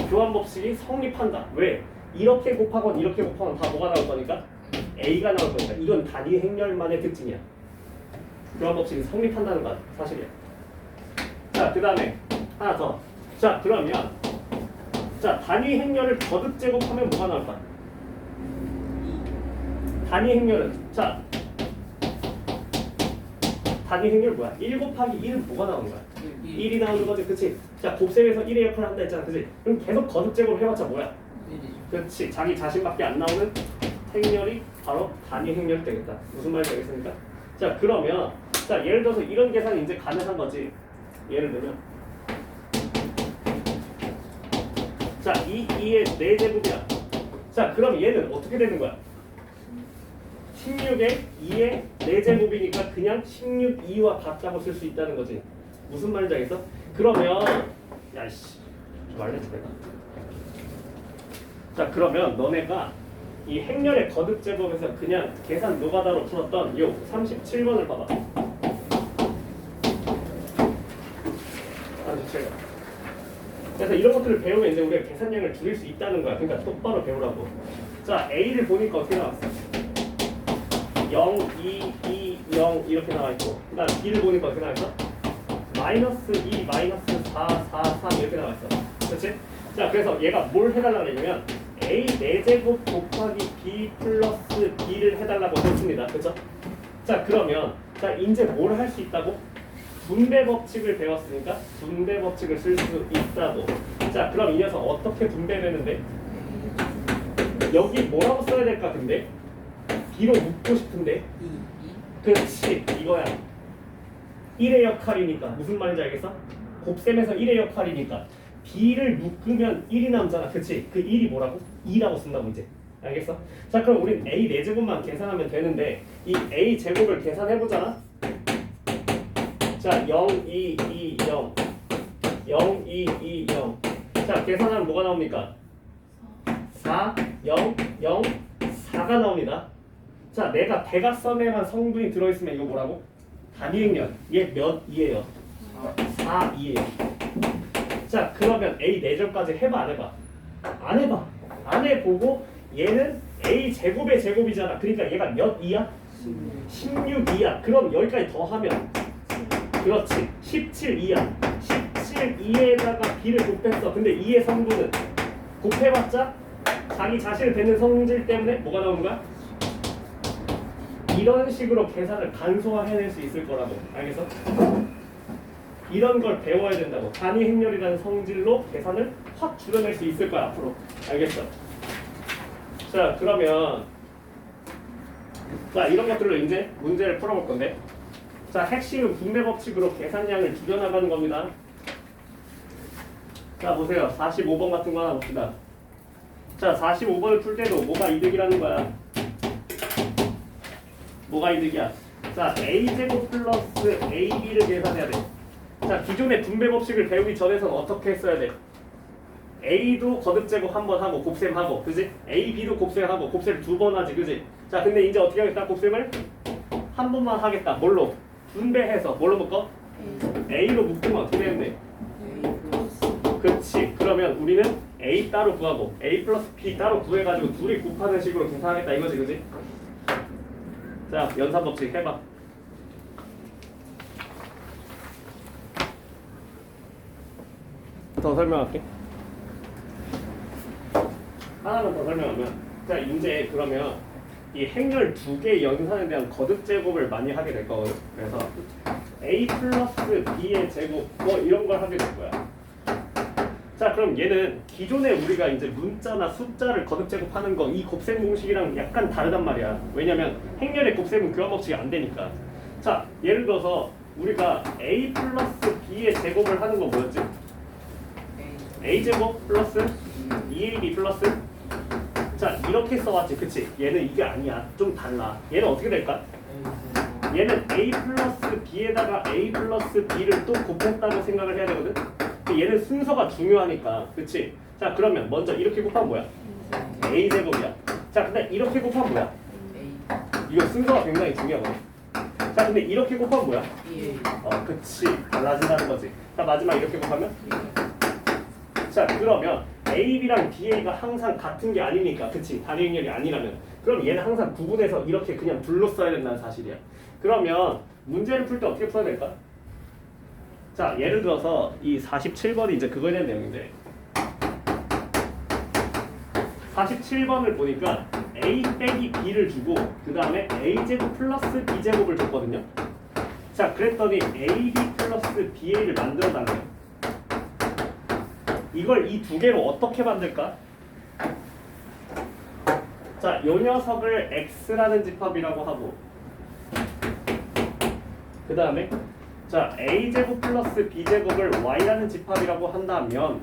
교환 법칙이 성립한다. 왜? 이렇게 곱하건 이렇게 곱하건 다 뭐가 나올 거니까? A가 나올 거니까. 이건 단위 행렬만의 특징이야. 교환 법칙이 성립한다는 건 사실이야. 자, 그 다음에 하나 더. 자, 그러면 자, 단위 행렬을 거듭 제곱하면 뭐가 나올까? 단위 행렬은 자, 단위 행렬 뭐야? 1 곱하기 1은 뭐가 나오는 거야? 1이 나오는 거지, 그치? 자, 곱셈에서 1의 역할을 한다 했잖아, 그치? 그럼 계속 거듭 제곱을 해봤자 뭐야? 1이죠. 그렇지, 자기 자신밖에 안 나오는 행렬이 바로 단위 행렬이 되겠다. 무슨 말인지 알겠습니까? 자, 그러면 자, 예를 들어서 이런 계산이 이제 가능한 거지. 예를 들면 자, 2의 4제곱이야. 자, 그럼 얘는 어떻게 되는 거야? 16에 2의 4제곱이니까 그냥 16, 2와 같다고 쓸 수 있다는 거지. 무슨 말인지 알겠어? 그러면 야이씨 좀 알려줘 내가. 자, 그러면 너네가 이 행렬의 거듭 제곱에서 그냥 계산 노가다로 풀었던 요 37번을 봐봐. 37번. 그래서 이런 것들을 배우면 이제 우리가 계산량을 줄일 수 있다는 거야. 그러니까 똑바로 배우라고. 자, A를 보니까 어떻게 나왔어? 0, 2, 2, 0 이렇게 나와있고, 그 다음 B를 보니까 어떻게 나와있어? 마이너스 2, 마이너스 4, 4, 3 이렇게 나와있어. 그렇지? 자, 그래서 얘가 뭘 해달라고 그러냐면 A 4제곱 곱하기 B 플러스 B를 해달라고 했습니다. 그렇죠? 자, 그러면 자, 이제 뭘 할 수 있다고? 분배 법칙을 배웠으니까 분배 법칙을 쓸 수 있다고. 자, 그럼 이 녀석 어떻게 분배되는데? 여기 뭐라고 써야 될까 근데? B로 묶고 싶은데? 그렇지, 이거야. 1의 역할이니까. 무슨 말인지 알겠어? 곱셈에서 1의 역할이니까 B를 묶으면 1이 남잖아. 그치? 그 1이 뭐라고? 2라고 쓴다고 이제. 알겠어? 자, 그럼 우린 A 4제곱만 계산하면 되는데 이 A 제곱을 계산해보잖아. 자, 0, 2, 2, 0 0, 2, 2, 0 자, 계산하면 뭐가 나옵니까? 4, 0, 0, 4가 나옵니다. 자, 내가 대각선에만 성분이 들어있으면 이거 뭐라고? 단위 행렬. 얘 몇 2예요? 4, 2예요. 자, 그러면 A 4점까지 해봐 안 해봐? 안 해봐. 안 해보고 얘는 A 제곱의 제곱이잖아. 그러니까 얘가 몇 2야? 16 2야. 그럼 여기까지 더하면 그렇지. 17 2야. 17 2에다가 B를 곱했어. 근데 2의 성분은 곱해봤자 자기 자신을 뱉는 성질 때문에 뭐가 나오는 거야? 이런 식으로 계산을 간소화해낼 수 있을 거라고. 알겠어? 이런 걸 배워야 된다고. 단위 행렬이라는 성질로 계산을 확 줄여낼 수 있을 거야 앞으로. 알겠어? 자 그러면 자 이런 것들로 이제 문제를 풀어볼 건데, 자 핵심은 분배 법칙으로 계산량을 줄여나가는 겁니다. 자 보세요. 45번 같은 거 하나 봅시다. 자 45번을 풀 때도 뭐가 이득이라는 거야? 뭐가 이득이야? 자 a제곱 플러스 ab를 계산해야 돼. 자 기존의 분배 법칙을 배우기 전에서는 어떻게 했어야 돼? a도 거듭제곱 한 번 하고 곱셈하고, 그지? ab도 곱셈하고 곱셈 두 번 하지, 그지? 자 근데 이제 어떻게 하겠다? 곱셈을 한 번만 하겠다. 뭘로? 분배해서 뭘로 묶어? a로 묶으면 어떻게 되는데? 그렇지. 그러면 우리는 a 따로 구하고 a 플러스 b 따로 구해가지고 둘이 곱하는 식으로 계산하겠다 이거지, 그지? 자 연산 법칙 해봐. 더 설명할게. 하나만 더 설명하면, 자 이제 그러면 이 행렬 두 개의 연산에 대한 거듭 제곱을 많이 하게 될 거거든. 그래서 a 플러스 b의 제곱 뭐 이런 걸 하게 될 거야. 자 그럼 얘는 기존에 우리가 이제 문자나 숫자를 거듭 제곱하는 거 이 곱셈 공식이랑 약간 다르단 말이야. 왜냐면 행렬의 곱셈은 교환 법칙이 안 되니까. 자 예를 들어서 우리가 a 플러스 b의 제곱을 하는 건 뭐였지? a 제곱 플러스 2ab 플러스, 자 이렇게 써왔지, 그치? 얘는 이게 아니야. 좀 달라. 얘는 어떻게 될까? 얘는 a 플러스 b에다가 a 플러스 b를 또 곱했다고 생각을 해야 되거든. 얘는 순서가 중요하니까, 그치? 자 그러면 먼저 이렇게 곱하면 뭐야? a 제곱이야. 자 근데 이렇게 곱하면 뭐야? 이거 순서가 굉장히 중요하거든. 자 근데 이렇게 곱하면 뭐야? 그치, 달라진다는 거지. 자 마지막 이렇게 곱하면? 자 그러면 AB랑 BA가 항상 같은 게 아니니까, 그치? 단위 행렬이 아니라면 그럼 얘는 항상 구분해서 이렇게 그냥 둘러써야 된다는 사실이야. 그러면 문제를 풀 때 어떻게 풀어야 될까? 자 예를 들어서 이 47번이 이제 그거에 대한 내용인데, 47번을 보니까 A 빼기 B를 주고 그 다음에 A제곱 플러스 B제곱을 줬거든요. 자 그랬더니 AB 플러스 BA를 만들어 달래요. 이걸 이 두 개로 어떻게 만들까? 자, 요 녀석을 x라는 집합이라고 하고, 그 다음에 자 a제곱 플러스 b제곱을 y라는 집합이라고 한다면,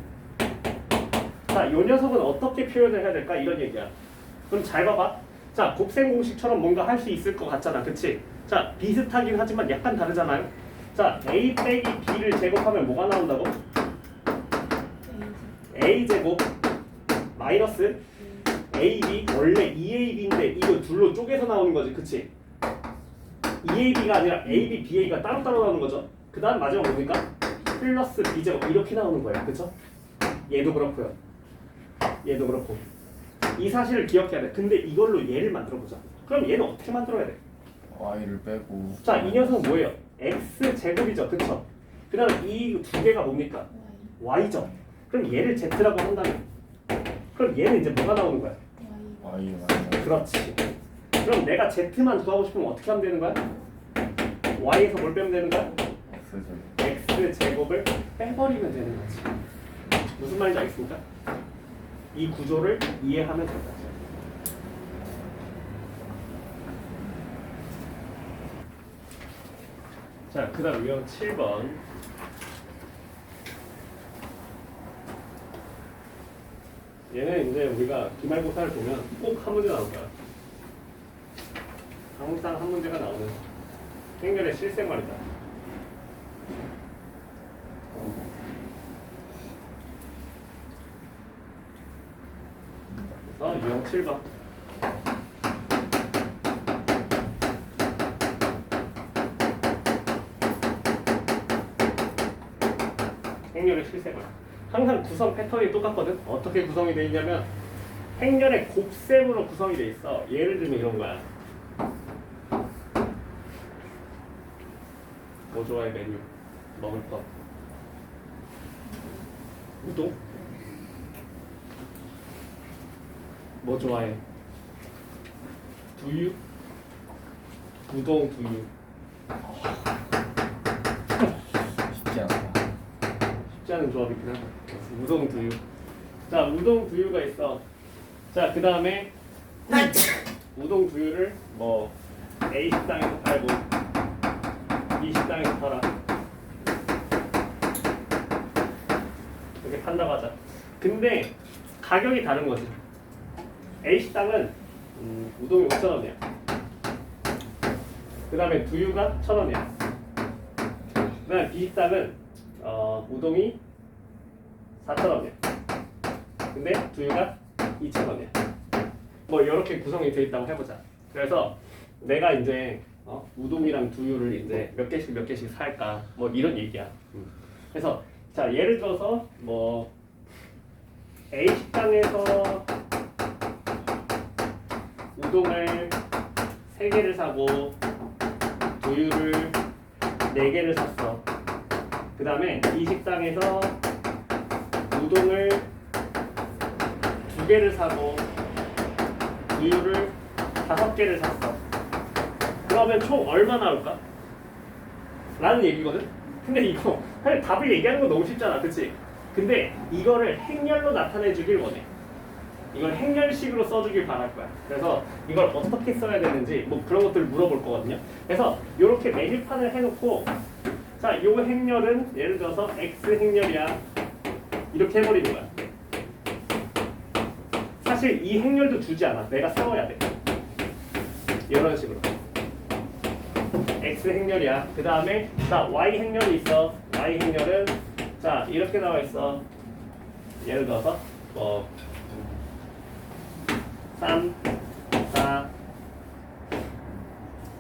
자, 요 녀석은 어떻게 표현을 해야 될까? 이런 얘기야. 그럼 잘 봐봐. 자, 곱셈 공식처럼 뭔가 할 수 있을 것 같잖아, 그치? 자, 비슷하긴 하지만 약간 다르잖아요. 자, a 빼기 b를 제곱하면 뭐가 나온다고? a제곱 마이너스 ab, 원래 2ab인데 이거 둘로 쪼개서 나오는 거지, 그치? 2ab가 아니라 ab, ba가 따로따로 나오는 거죠. 그 다음 마지막 뭡니까? 플러스 b제곱 이렇게 나오는 거예요, 그쵸? 얘도 그렇고요, 얘도 그렇고. 이 사실을 기억해야 돼. 근데 이걸로 얘를 만들어보자. 그럼 얘는 어떻게 만들어야 돼? y를 빼고. 자, 이 녀석은 뭐예요? x제곱이죠, 그쵸? 그 다음에 이 두 개가 뭡니까? y죠. 그럼 얘를 z라고 한다면, 그럼 얘는 이제 뭐가 나오는 거야? y 마이너스. 그렇지. 그럼 내가 z만 구하고 싶으면 어떻게 하면 되는 거야? y에서 뭘 빼면 되는 거야? x제곱. x제곱을 빼버리면 되는 거지. 무슨 말인지 알겠습니까? 이 구조를 이해하면 된다. 자, 그 다음 유형 7번. 얘는 이제 우리가 기말고사를 보면 꼭 한 문제 나올 거야. 항상 한 문제가 나오는 행렬의 실생활이다. 그래서 유형 7번. 행렬의 실생활. 항상 구성 패턴이 똑같거든. 어떻게 구성이 되어 있냐면 행렬의 곱셈으로 구성이 되어 있어. 예를 들면 이런 거야. 뭐 좋아해? 메뉴 먹을 거. 우동? 뭐 좋아해? 두유? 우동 두유. 쉽지 않다. 쉽지 않은 조합이긴 하다. 우동 두유. 자, 우동 두유가 있어. 자, 그 다음에 우동 두유를 뭐 A 식당에서 팔고 B 식당에서 팔아. 이렇게 판다고 하자. 근데 가격이 다른 거지. A 식당은 우동이 5,000원이야. 그 다음에 두유가 1,000원이야. 그 다음에 B 식당은 우동이 4,000원이야. 근데 두유가 2,000원이야. 뭐 이렇게 구성이 되어 있다고 해보자. 그래서 내가 이제 우동이랑 두유를 이제 몇 개씩 살까 뭐 이런 얘기야. 그래서 자 예를 들어서 뭐 A 식당에서 우동을 3개를 사고 두유를 4개를 샀어. 그 다음에 이 식당에서 우동을 2개를 사고 두유를 5개를 샀어. 그러면 총 얼마 나올까? 라는 얘기거든? 근데 이거 사실 답을 얘기하는 건 너무 쉽잖아, 그치? 근데 이거를 행렬로 나타내 주길 원해. 이걸 행렬식으로 써주길 바랄 거야. 그래서 이걸 어떻게 써야 되는지 뭐 그런 것들을 물어볼 거거든요. 그래서 이렇게 메뉴판을 해놓고 자, 요 행렬은 예를 들어서 X 행렬이야. 이렇게 해버리는 거야. 사실 이 행렬도 주지 않아. 내가 세워야 돼. 이런 식으로. X 행렬이야. 그 다음에 자 Y 행렬이 있어. Y 행렬은 자 이렇게 나와 있어. 예를 들어서 뭐 3, 4,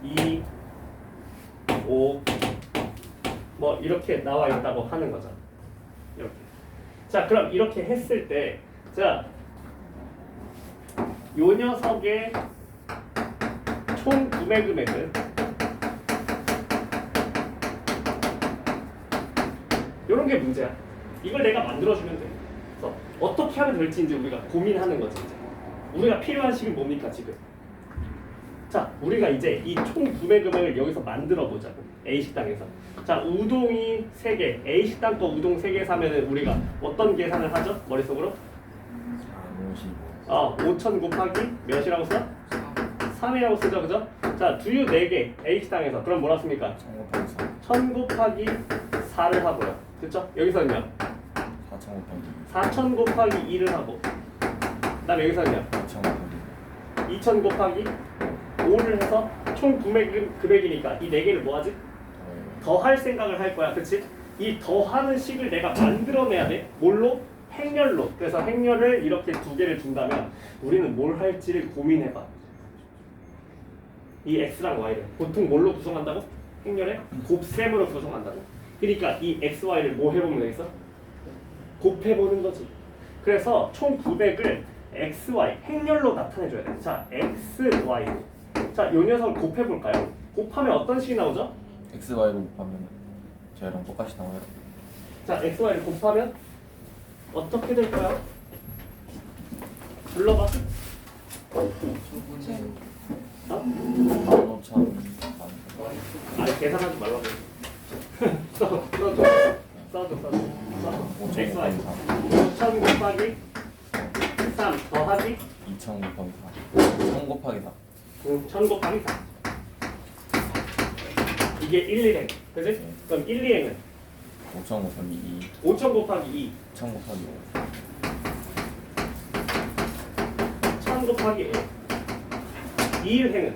2, 5 뭐 이렇게 나와 있다고 하는 거죠. 이렇게. 자 그럼 이렇게 했을 때 자 요 녀석의 총 구매 금액은 요런 게 문제야. 이걸 내가 만들어주면 돼. 그래서 어떻게 하면 될지 이제 우리가 고민하는 거지. 이제. 우리가 필요한 식이 뭡니까 지금? 자, 우리가 이제 이 총 구매 금액을 여기서 만들어 보자고. A 식당에서. 자, 우동이 3개, A 식당 거 우동 3개 사면은 우리가 어떤 계산을 하죠? 머릿속으로? 5,000 곱하기 몇이라고 써? 3이라고 쓰죠, 그죠? 자, 두유 4개, A 식당에서. 그럼 뭐라 씁니까? 1,000 곱하기 4를 하고요. 그쵸? 여기서는요? 4,000 곱하기 2를 하고. 그 다음에 여기서는요? 2,000 곱하기 5를 해서 총 구매 금액이니까 이 4개를 뭐 하지? 더할 생각을 할 거야. 그치? 이 더하는 식을 내가 만들어내야 돼. 뭘로? 행렬로. 그래서 행렬을 이렇게 2개를 준다면 우리는 뭘 할지를 고민해봐. 이 X랑 Y를 보통 뭘로 구성한다고? 행렬에 곱셈으로 구성한다고. 그러니까 이 X, Y를 뭐 해보면 되겠어? 곱해보는 거지. 그래서 총 900을 X, Y 행렬로 나타내줘야 돼. 자, X, Y. 자, 요 녀석을 곱해볼까요? 곱하면 어떤 식이 나오죠? XY로 곱하면 저희랑 똑같이 나와요. 자, X, Y를 곱하면 어떻게 될까요? 불러봐. 어? 5,000 아니, 계산하지 말라고. 써줘. X, Y. 5,000 곱하기 3 더하기 2,000 곱하기 4. 1,000 곱하기 4. 1,000 곱하기 4. 이게 1, 2행. 그지? 네. 그럼 1, 2행은 5,000 곱하기 2. 5,000 곱하기 2. 1,000 곱하기 1,000 곱하기 1. 2일행은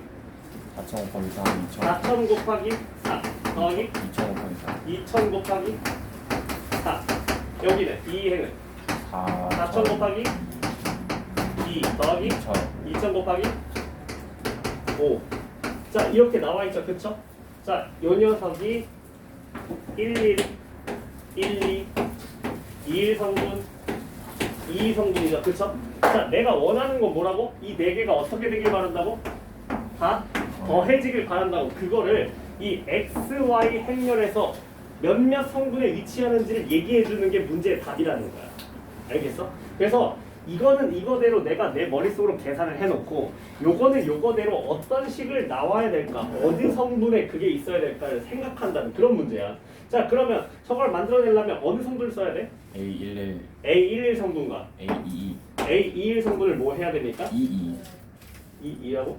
4,000 곱하기 3. 4,000 곱하기 4 더하기 2,000 곱하기 4. 2,000 곱하기 4. 여기는 2행은 4,000 곱하기 2 더하기 2,000 곱하기 5. 자, 이렇게 나와 있죠. 그쵸? 자, 요 녀석이 1, 2 성분, 2 성분이죠. 그쵸? 자, 내가 원하는 건 뭐라고? 이 4개가 어떻게 되길 바란다고? 다 더해지길 바란다고. 그거를 이 X, Y 행렬에서 몇몇 성분에 위치하는지를 얘기해 주는 게 문제의 답이라는 거야. 알겠어? 그래서 이거는 이거대로 내가 내 머릿속으로 계산을 해놓고 요거는 요거대로 어떤 식을 나와야 될까 어디 성분에 그게 있어야 될까를 생각한다는 그런 문제야. 자 그러면 저걸 만들어내려면 어느 성분을 써야 돼? A11, A11 성분과 A22, A21 성분을 뭐 해야 됩니까? 22. 2라고?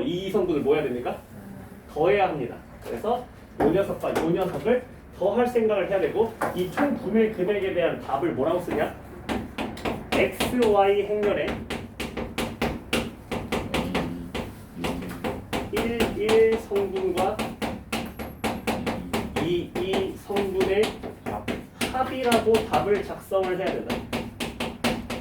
22 성분을 뭐 해야 됩니까? 더해야 합니다. 그래서 요 녀석과 요 녀석을 더할 생각을 해야 되고 이 총 분의 금액에 대한 답을 뭐라고 쓰냐? XY 행렬에 A11, 11 성분과 22 성분의 합이라고 답을 작성을 해야 된다.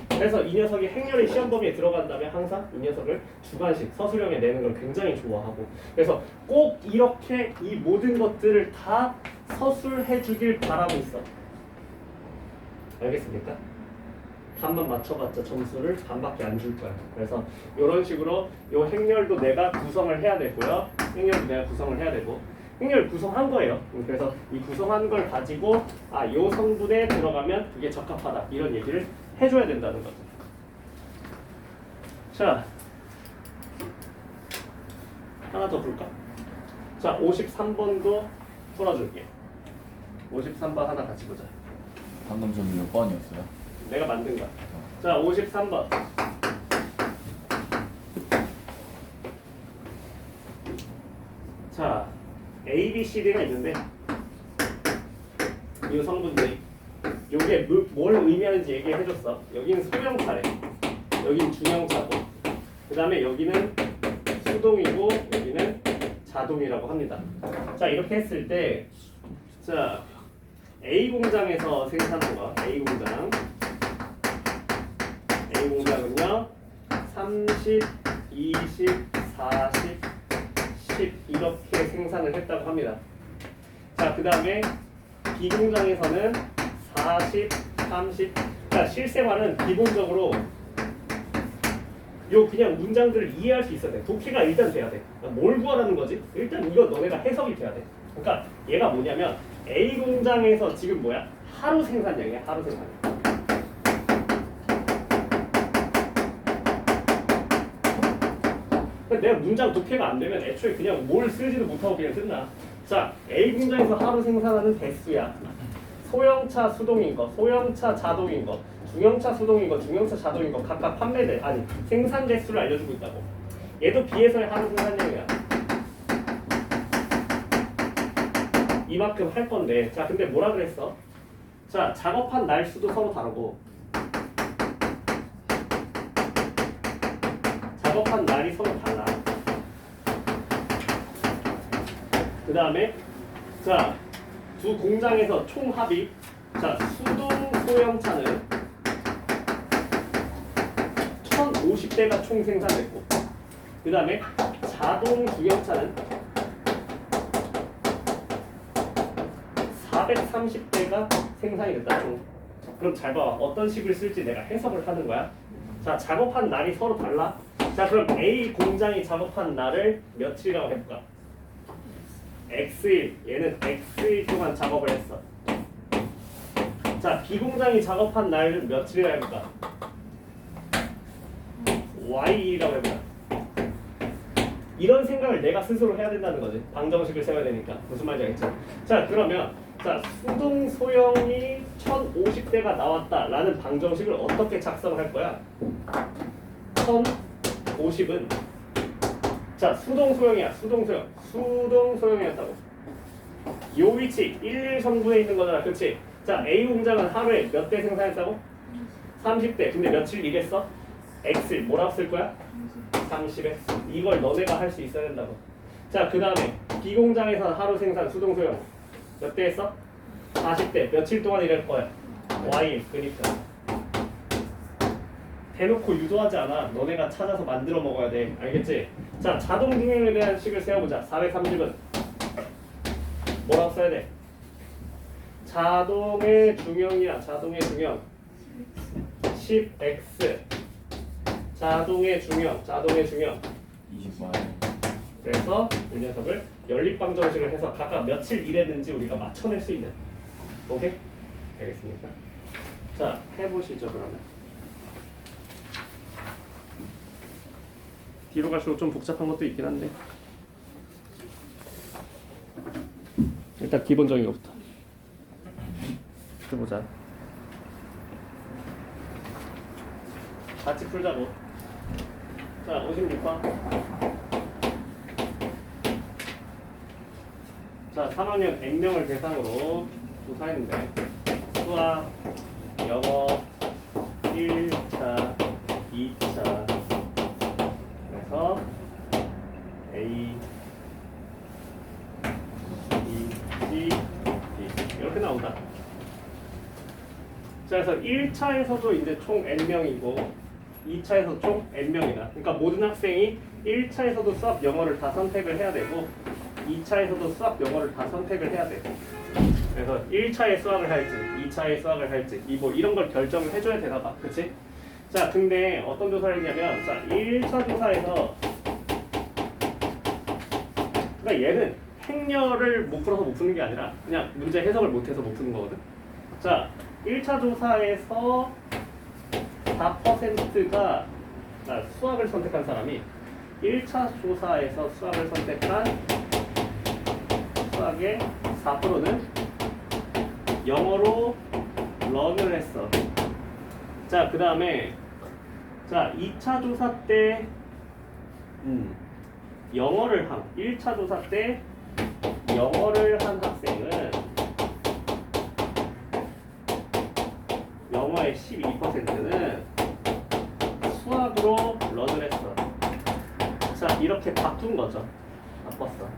그래서 이 녀석이 행렬의 시험 범위에 들어간다면 항상 이 녀석을 주관식 서술형에 내는 걸 굉장히 좋아하고 그래서 꼭 이렇게 이 모든 것들을 다 서술해 주길 바라고 있어. 알겠습니까? 반만 맞춰봤자 점수를 반밖에 안 줄 거야. 그래서 이런 식으로 이 행렬도 내가 구성을 해야 되고요. 행렬도 내가 구성을 해야 되고 행렬 구성한 거예요. 그래서 이 구성한 걸 가지고 요 성분에 들어가면 그게 적합하다 이런 얘기를 해줘야 된다는 거죠. 자, 하나 더 볼까? 자, 53번도 풀어줄게. 53번 하나 같이 보자. 방금 저는 몇 번이었어요? 내가 만든 거야. 자, 53번. 자, A, B, C, D가 있는데 이 성분들이 요게 뭘 의미하는지 얘기해줬어. 여기는 소형차래. 여기는 중형차고 그 다음에 여기는 수동이고 여기는 자동이라고 합니다. 자, 이렇게 했을 때 자, A 공장에서 생산한 거 A 공장은요 30, 20, 40, 10 이렇게 생산을 했다고 합니다. 자, 그 다음에 B 공장에서는 40, 30. 자, 실생활은 기본적으로 요 그냥 문장들을 이해할 수 있어야 돼. 독해가 일단 돼야 돼. 뭘 구하라는 거지? 일단 이거 너네가 해석이 돼야 돼. 그러니까 얘가 뭐냐면 A 공장에서 지금 뭐야? 하루 생산량이야. 하루 생산량. 내가 문장 독해가 안 되면 애초에 그냥 뭘 쓰지도 못하고 그냥 쓴다. 자, A 공장에서 하루 생산하는 대수야. 소형차 수동인 거, 소형차 자동인 거, 중형차 수동인 거, 중형차 자동인 거 각각 판매대 아니 생산 대수를 알려주고 있다고. 얘도 B에서의 하루 생산량이야. 이만큼 할 건데, 자 근데 뭐라 그랬어? 자, 작업한 날수도 서로 다르고 작업한 날이 서로 달라. 그 다음에 자, 두 공장에서 총 합이 자, 수동 소형차는 1050대가 총 생산됐고 그 다음에 자동 중형차는 430대가 생산이 됐다. 총. 그럼 잘 봐. 어떤 식을 쓸지 내가 해석을 하는 거야. 자, 작업한 날이 서로 달라. 자, 그럼 A 공장이 작업한 날을 며칠이라고 해볼까? X일, 얘는 X일 동안 작업을 했어. 자, B 공장이 작업한 날은 며칠이라고 해볼까? Y이라고 해볼까? 이런 생각을 내가 스스로 해야 된다는 거지. 방정식을 세워야 되니까. 무슨 말인지 알겠죠? 자, 그러면 자, 수동 소형이 1050대가 나왔다라는 방정식을 어떻게 작성을 할 거야? 1050은 자, 수동 소형이야. 수동 소형이었다고. 요 위치 11 성분에 있는 거잖아. 그렇지? 자, A 공장은 하루에 몇 대 생산했다고? 30대. 근데 며칠 일했어? X를 뭐라고 쓸 거야? 30에. 이걸 너네가 할 수 있어야 된다고. 자, 그 다음에 B 공장에서는 하루 생산 수동 소형 몇 대 했어? 40대. 며칠 동안 일할 거야? Y일. 그니까 대놓고 유도하지 않아. 너네가 찾아서 만들어 먹어야 돼. 알겠지? 자, 자동 중형에 대한 식을 세워보자. 430은 뭐라고 써야 돼? 자동의 중형이야. 자동의 중형 10x 자동의 중형 20만. 그래서 이 녀석을 연립방정식을 해서 각각 며칠 일했는지 우리가 맞춰낼 수 있는. 오케이? 알겠습니까? 자, 해보시죠 그러면. 뒤로 갈수록 좀 복잡한 것도 있긴 한데 일단 기본적인 것부터 해보자. 같이 풀자고. 자, 56번. 자, 3학년 N명을 대상으로 조사했는데 수학, 영어, 1차, 2차 그래서 A, B, C, D 이렇게 나온다. 자, 그래서 1차에서도 이제 총 N명이고 2차에서 총 N명이다. 그러니까 모든 학생이 1차에서도 수학, 영어를 다 선택을 해야 되고 2차에서도 수학, 영어를 다 선택을 해야 돼. 그래서 1차에 수학을 할지 2차에 수학을 할지 뭐 이런 걸 결정을 해줘야 되나 봐. 그치? 자, 근데 어떤 조사를 했냐면 자, 1차 조사에서 그러니까 얘는 행렬을 못 풀어서 못 푸는 게 아니라 그냥 문제 해석을 못해서 못 푸는 거거든. 자, 1차 조사에서 4%가 수학을 선택한 사람이 1차 조사에서 수학을 선택한 수학의 4%는 영어로 런을 했어. 자, 그 다음에 자 2차 조사 때 영어를 한 1차 조사 때 영어를 한 학생은 영어의 12%는 수학으로 런을 했어. 자, 이렇게 바꾼 거죠. 바꿨어.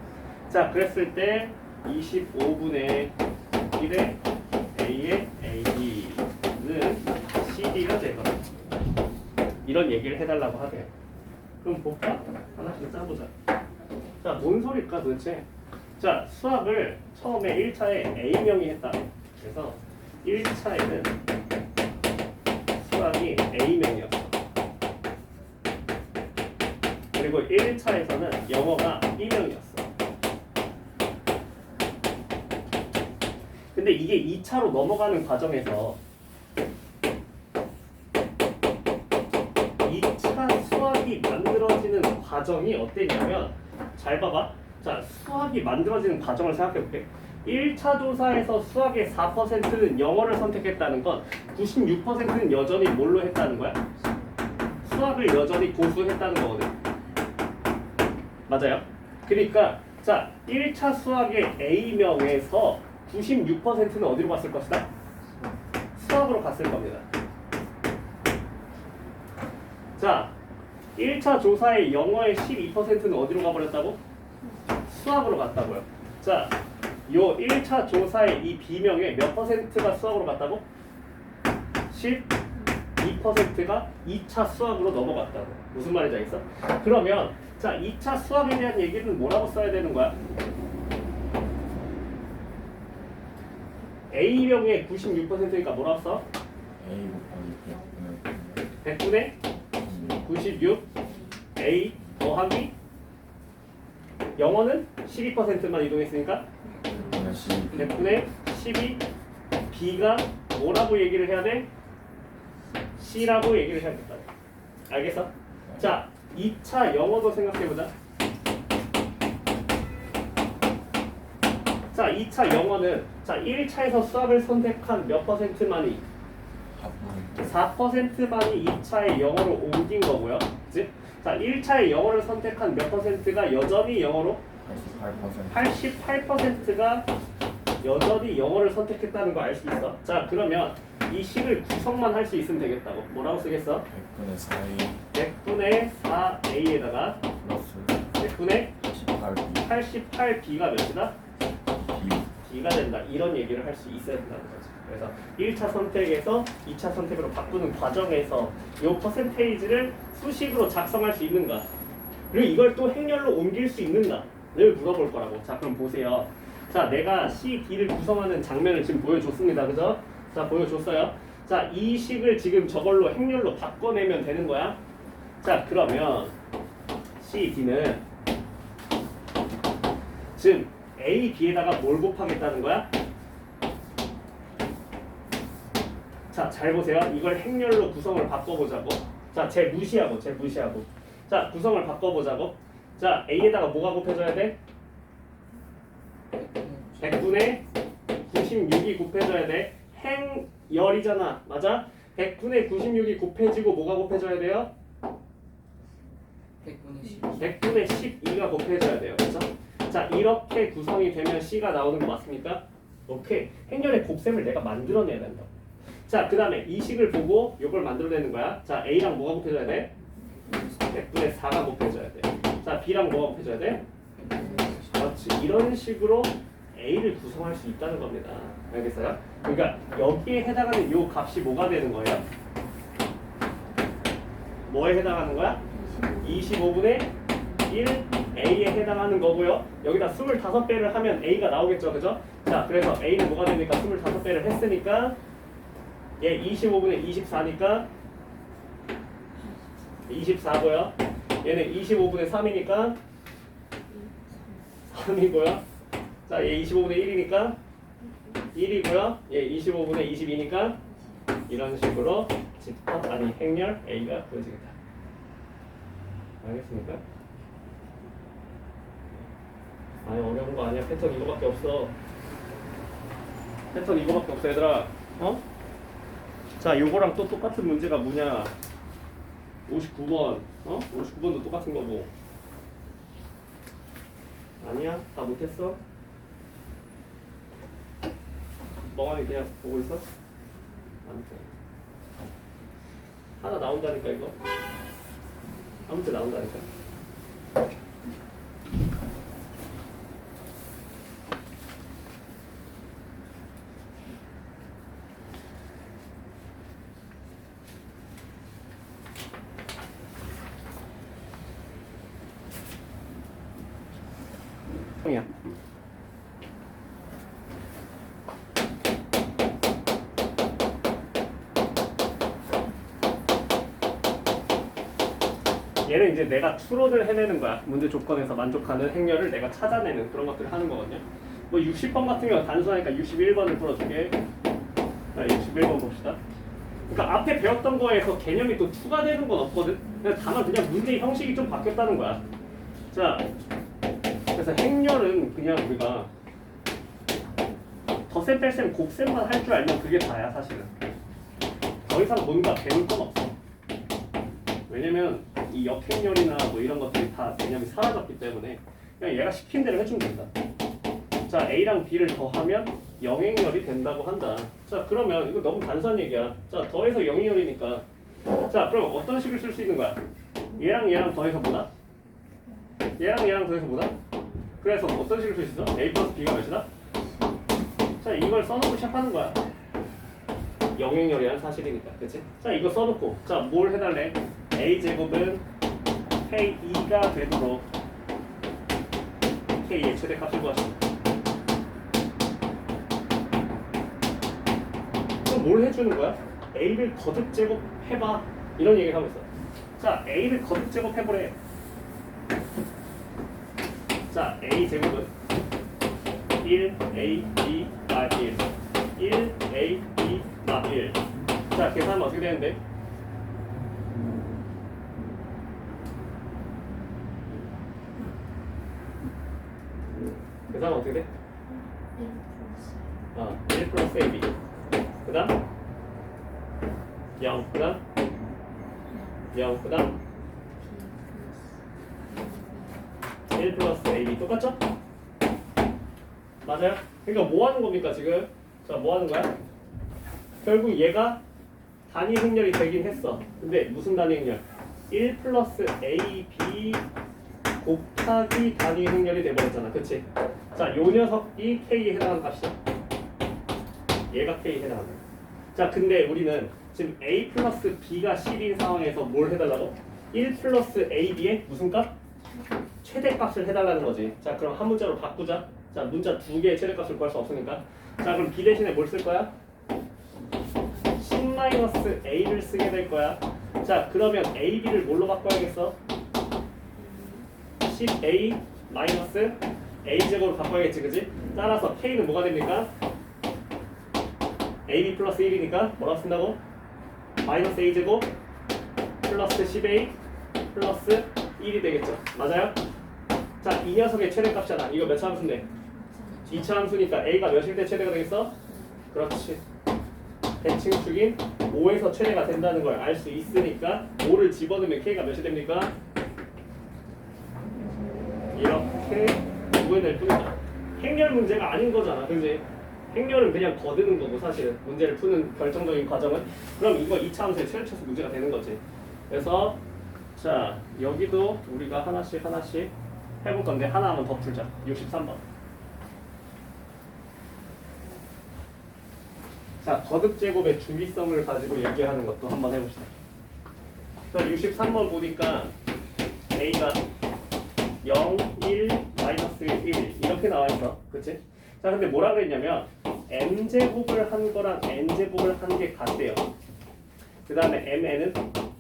자, 그랬을 때 25분의 1의 A의 AB는 CD가 되거든. 이런 얘기를 해달라고 하대요. 그럼 볼까? 하나씩 짜보자. 자, 뭔 소리일까 도대체? 자, 수학을 처음에 1차에 A명이 했다. 그래서 1차에는 수학이 A명이었어. 그리고 1차에서는 영어가 B명이었어. 근데 이게 2차로 넘어가는 과정에서 2차 수학이 만들어지는 과정이 어땠냐면 잘 봐봐. 자, 수학이 만들어지는 과정을 생각해볼게. 1차 조사에서 수학의 4%는 영어를 선택했다는 건 96%는 여전히 뭘로 했다는 거야? 수학을 여전히 고수했다는 거거든. 맞아요? 그러니까 자, 1차 수학의 A명에서 96%는 어디로 갔을 것이다? 수학으로 갔을 겁니다. 자, 1차 조사의 영어의 12%는 어디로 가버렸다고? 수학으로 갔다고요. 자, 요 1차 조사의 이 B명의 몇 퍼센트가 수학으로 갔다고? 12%가 2차 수학으로 넘어갔다고. 무슨 말인지 알겠어? 그러면 자, 2차 수학에 대한 얘기는 뭐라고 써야 되는 거야? A명의 96%니까 뭐라고 써? A 곱하기 100분의 96 A 더하기 영어는 12%만 이동했으니까 100분의 12 B가 뭐라고 얘기를 해야 돼? C라고 얘기를 해야겠다. 알겠어? 자, 2차 영어도 생각해보자. 자, 2차 영어는 자 1차에서 수학을 선택한 몇 퍼센트만이 4%만이 2차의 영어로 옮긴 거고요. 그치? 자, 1차의 영어를 선택한 몇 퍼센트가 여전히 영어로 88%가 여전히 영어를 선택했다는 거 알 수 있어. 자, 그러면 이 식을 구성만 할 수 있으면 되겠다고. 뭐라고 쓰겠어? 100분의 4A에다가 플러스 100분의 18B 88B가 몇이다? B B가 된다. 이런 얘기를 할 수 있어야 된다는 거지. 그래서 1차 선택에서 2차 선택으로 바꾸는 과정에서 이 퍼센테이지를 수식으로 작성할 수 있는가? 그리고 이걸 또 행렬로 옮길 수 있는가?를 물어볼 거라고. 자, 그럼 보세요. 자, 내가 C, D를 구성하는 장면을 지금 보여줬습니다. 그죠? 자, 보여줬어요. 자, 이 식을 지금 저걸로 행렬로 바꿔내면 되는 거야. 자, 그러면 C, D는 지금 A, B에다가 뭘 곱하겠다는 거야? 자, 잘 보세요. 이걸 행렬로 구성을 바꿔보자고. 자, 쟤 무시하고. 자, 구성을 바꿔보자고. 자, A에다가 뭐가 곱해져야 돼? 100분의 96이 곱해져야 돼. 행열이잖아. 맞아? 100분의 96이 곱해지고 뭐가 곱해져야 돼요? 100분의 10. 100분의 12가 곱해져야 돼요. 그렇죠? 자, 이렇게 구성이 되면 C가 나오는 거 맞습니까? 오케이. 행렬의 곱셈을 내가 만들어내야 된다. 자, 그 다음에 이 식을 보고 이걸 만들어내는 거야. 자, A랑 뭐가 곱해져야 돼? 100분의 4가 곱해져야 돼. 자, B랑 뭐가 곱해져야 돼? 그렇지. 이런 식으로 A를 구성할 수 있다는 겁니다. 알겠어요? 그러니까 여기에 해당하는 이 값이 뭐가 되는 거예요? 뭐에 해당하는 거야? 25분의 1 A에 해당하는 거고요. 여기다 25배를 하면 A가 나오겠죠. 그죠? 자, 그래서 A는 뭐가 되니까 25배를 했으니까 얘 25분의 24니까 24고요. 얘는 25분의 3이니까 3이고요. 자, 얘 25분의 1이니까 1이고요. 얘 25분의 22니까 이런 식으로 집합 아니 행렬 A가 보여지겠다. 알겠습니까? 아니 어려운 거 아니야. 패턴 이거밖에 없어. 패턴 이거밖에 없어 얘들아. 어? 자, 요거랑 또 똑같은 문제가 뭐냐? 59번. 어? 59번도 똑같은 거고. 아니야? 다 못했어? 멍하니 그냥 보고 있어? 아무튼 하나 나온다니까 이거. 아무튼 나온다니까. 형이야. 얘는 이제 내가 추론을 해내는 거야. 문제 조건에서 만족하는 행렬을 내가 찾아내는 그런 것들을 하는 거거든요. 뭐 60번 같은 경우 단순하니까 61번을 풀어줄게. 자, 61번 봅시다. 그러니까 앞에 배웠던 거에서 개념이 또 추가되는 건 없거든. 다만 그냥 문제의 형식이 좀 바뀌었다는 거야. 자, 그래서 행렬은 그냥 우리가 덧셈 뺄셈 곱셈만 할 줄 알면 그게 다야 사실은. 더 이상 뭔가 배울 건 없어. 왜냐면 이 역행렬이나 뭐 이런 것들이 다 개념이 사라졌기 때문에 그냥 얘가 시킨 대로 해주면 된다. 자, A랑 B를 더하면 영행렬이 된다고 한다. 자, 그러면 이거 너무 단순한 얘기야. 자, 더해서 영행렬이니까. 자, 그럼 어떤 식을 쓸 수 있는 거야? 얘랑 얘랑 더해서 뭐다? 얘랑 얘랑 더해서 뭐다? 그래서 어떤 식을 쓸 수 있어? A 플러스 B가 몇이다? 자, 이걸 써놓고 시작하는 거야. 영행렬이라는 사실이니까. 그치? 자, 이거 써놓고. 자, 뭘 해달래? A제곱은 K2가 되도록 K의 최대값을 구하시면. 그럼 뭘 해주는 거야? A를 거듭 제곱해봐. 이런 얘기를 하고 있어. 자, A를 거듭 제곱해보래. 자, A제곱은 1A, B, 1 1A, B, 1 자, 계산하면 어떻게 되는데? 계산하면 어떻게 돼? 1 플러스 AB 그 다음 0 그 다음 0 그 다음 1 플러스 AB 똑같죠? 맞아요? 그러니까 뭐 하는 겁니까 지금? 자, 뭐 하는 거야? 결국 얘가 단위 행렬이 되긴 했어. 근데 무슨 단위 행렬? 1 플러스 AB 곱하기 단위 행렬이 돼버렸잖아. 그치? 자, 요 녀석이 K에 해당하는 값이죠. 얘가 K에 해당한다. 자, 근데 우리는 지금 A 플러스 B가 10인 상황에서 뭘 해달라고? 1 플러스 AB의 무슨 값? 최대값을 해달라는 거지. 자, 그럼 한 문자로 바꾸자. 자, 문자 두 개의 최대값을 구할 수 없으니까. 자, 그럼 B 대신에 뭘 쓸 거야? 10-A를 쓰게 될 거야. 자, 그러면 AB를 뭘로 바꿔야겠어? 10A 마이너스 A제곱으로 바꿔야겠지, 그지? 따라서 K는 뭐가 됩니까? AB 플러스 1이니까 뭐라고 쓴다고? 마이너스 A제곱 플러스 10A 플러스 1이 되겠죠. 맞아요? 자, 이 녀석의 최대값이잖아. 이거 몇 차 함수인데? 2차 함수니까 A가 몇일 때 최대가 되겠어? 그렇지. 대칭축인 5에서 최대가 된다는 걸 알 수 있으니까 5를 집어넣으면 K가 몇이 됩니까? 이렇게 구해낼 뿐이다. 행렬 문제가 아닌 거잖아. 그지? 행렬은 그냥 거드는 거고 사실은 문제를 푸는 결정적인 과정은 그럼 이거 2차 함수의 최대차수 문제가 되는 거지. 그래서 자 여기도 우리가 하나씩 해볼 건데 하나만 더 풀자. 63번. 자 거듭 제곱의 주기성을 가지고 얘기하는 것도 한번 해봅시다. 자 63번 보니까 A가 0, 1, 마이너스 1 이렇게 나와 있어. 그치? 자 근데 뭐라 그랬냐면 m제곱을 한 거랑 n제곱을 한 게 같대요. 그 다음에 mn은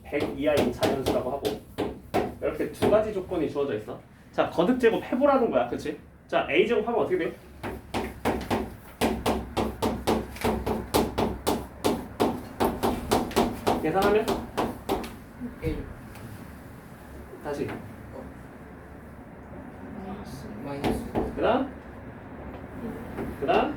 100 이하인 자연수라고 하고 이렇게 두 가지 조건이 주어져 있어. 자 거듭 제곱 해보라는 거야. 그치? 자 a제곱 하면 어떻게 돼? 계산하면? 1 다시 마이너스 그 다음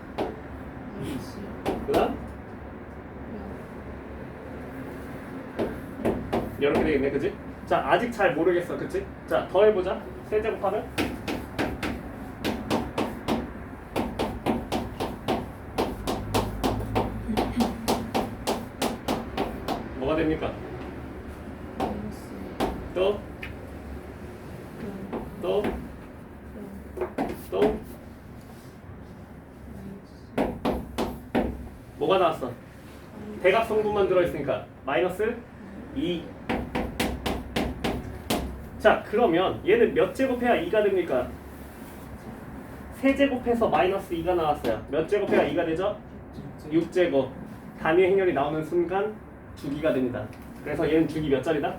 이렇게 되겠네. 그치? 자 아직 잘 모르겠어. 그치? 자 더 해보자. 세제곱하면 뭐가 됩니까? 또 뭐가 나왔어? 대각 성분만 들어있으니까 마이너스 2. 자 그러면 얘는 몇 제곱해야 2가 됩니까? 세제곱해서 마이너스 2가 나왔어요. 몇 제곱해야 2가 되죠? 6제곱. 단위 행렬이 나오는 순간 주기가 됩니다. 그래서 얘는 주기 몇 자리다?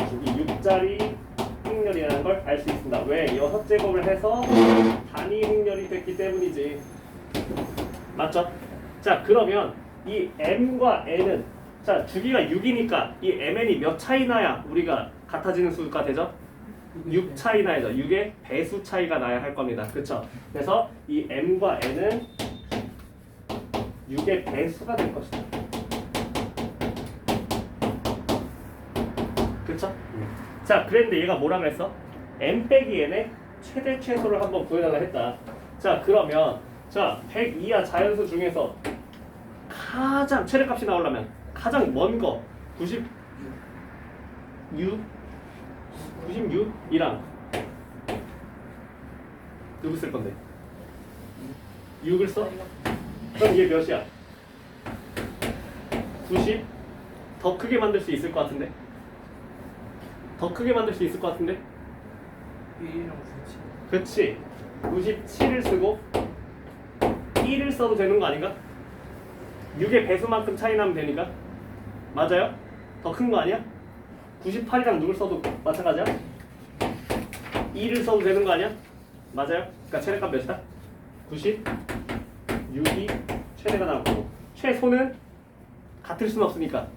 주기 6자리 행렬이라는 걸 알 수 있습니다. 왜? 6제곱을 해서 단위 행렬이 됐기 때문이지. 맞죠? 자 그러면 이 m과 n은 자 주기가 6이니까 이 mn이 몇 차이 나야 우리가 같아지는 수가 되죠? 6 차이 나야죠. 6의 배수 차이가 나야 할 겁니다. 그쵸? 그래서 이 m과 n은 6의 배수가 될 것이다. 그쵸? 자 그랬는데 얘가 뭐라 그랬어? m 빼기 n의 최대 최소를 한번 구해달라 했다. 자 그러면 자 100 이하 자연수 중에서 가장 최대값이 나오려면 가장 먼 거 96이랑 누구 쓸 건데? 6을 써? 그럼 얘 몇이야? 90? 더 크게 만들 수 있을 것 같은데? 더 크게 만들 수 있을 것 같은데? 1이랑 97 그치 97을 쓰고 1을 써도 되는 거 아닌가? 6의 배수만큼 차이 나면 되니까 맞아요? 더 큰 거 아니야? 98이랑 누굴 써도 마찬가지야? 2를 써도 되는 거 아니야? 맞아요? 그러니까 최대값 몇이다? 96이 최대가 나왔고 최소는 같을 수는 없으니까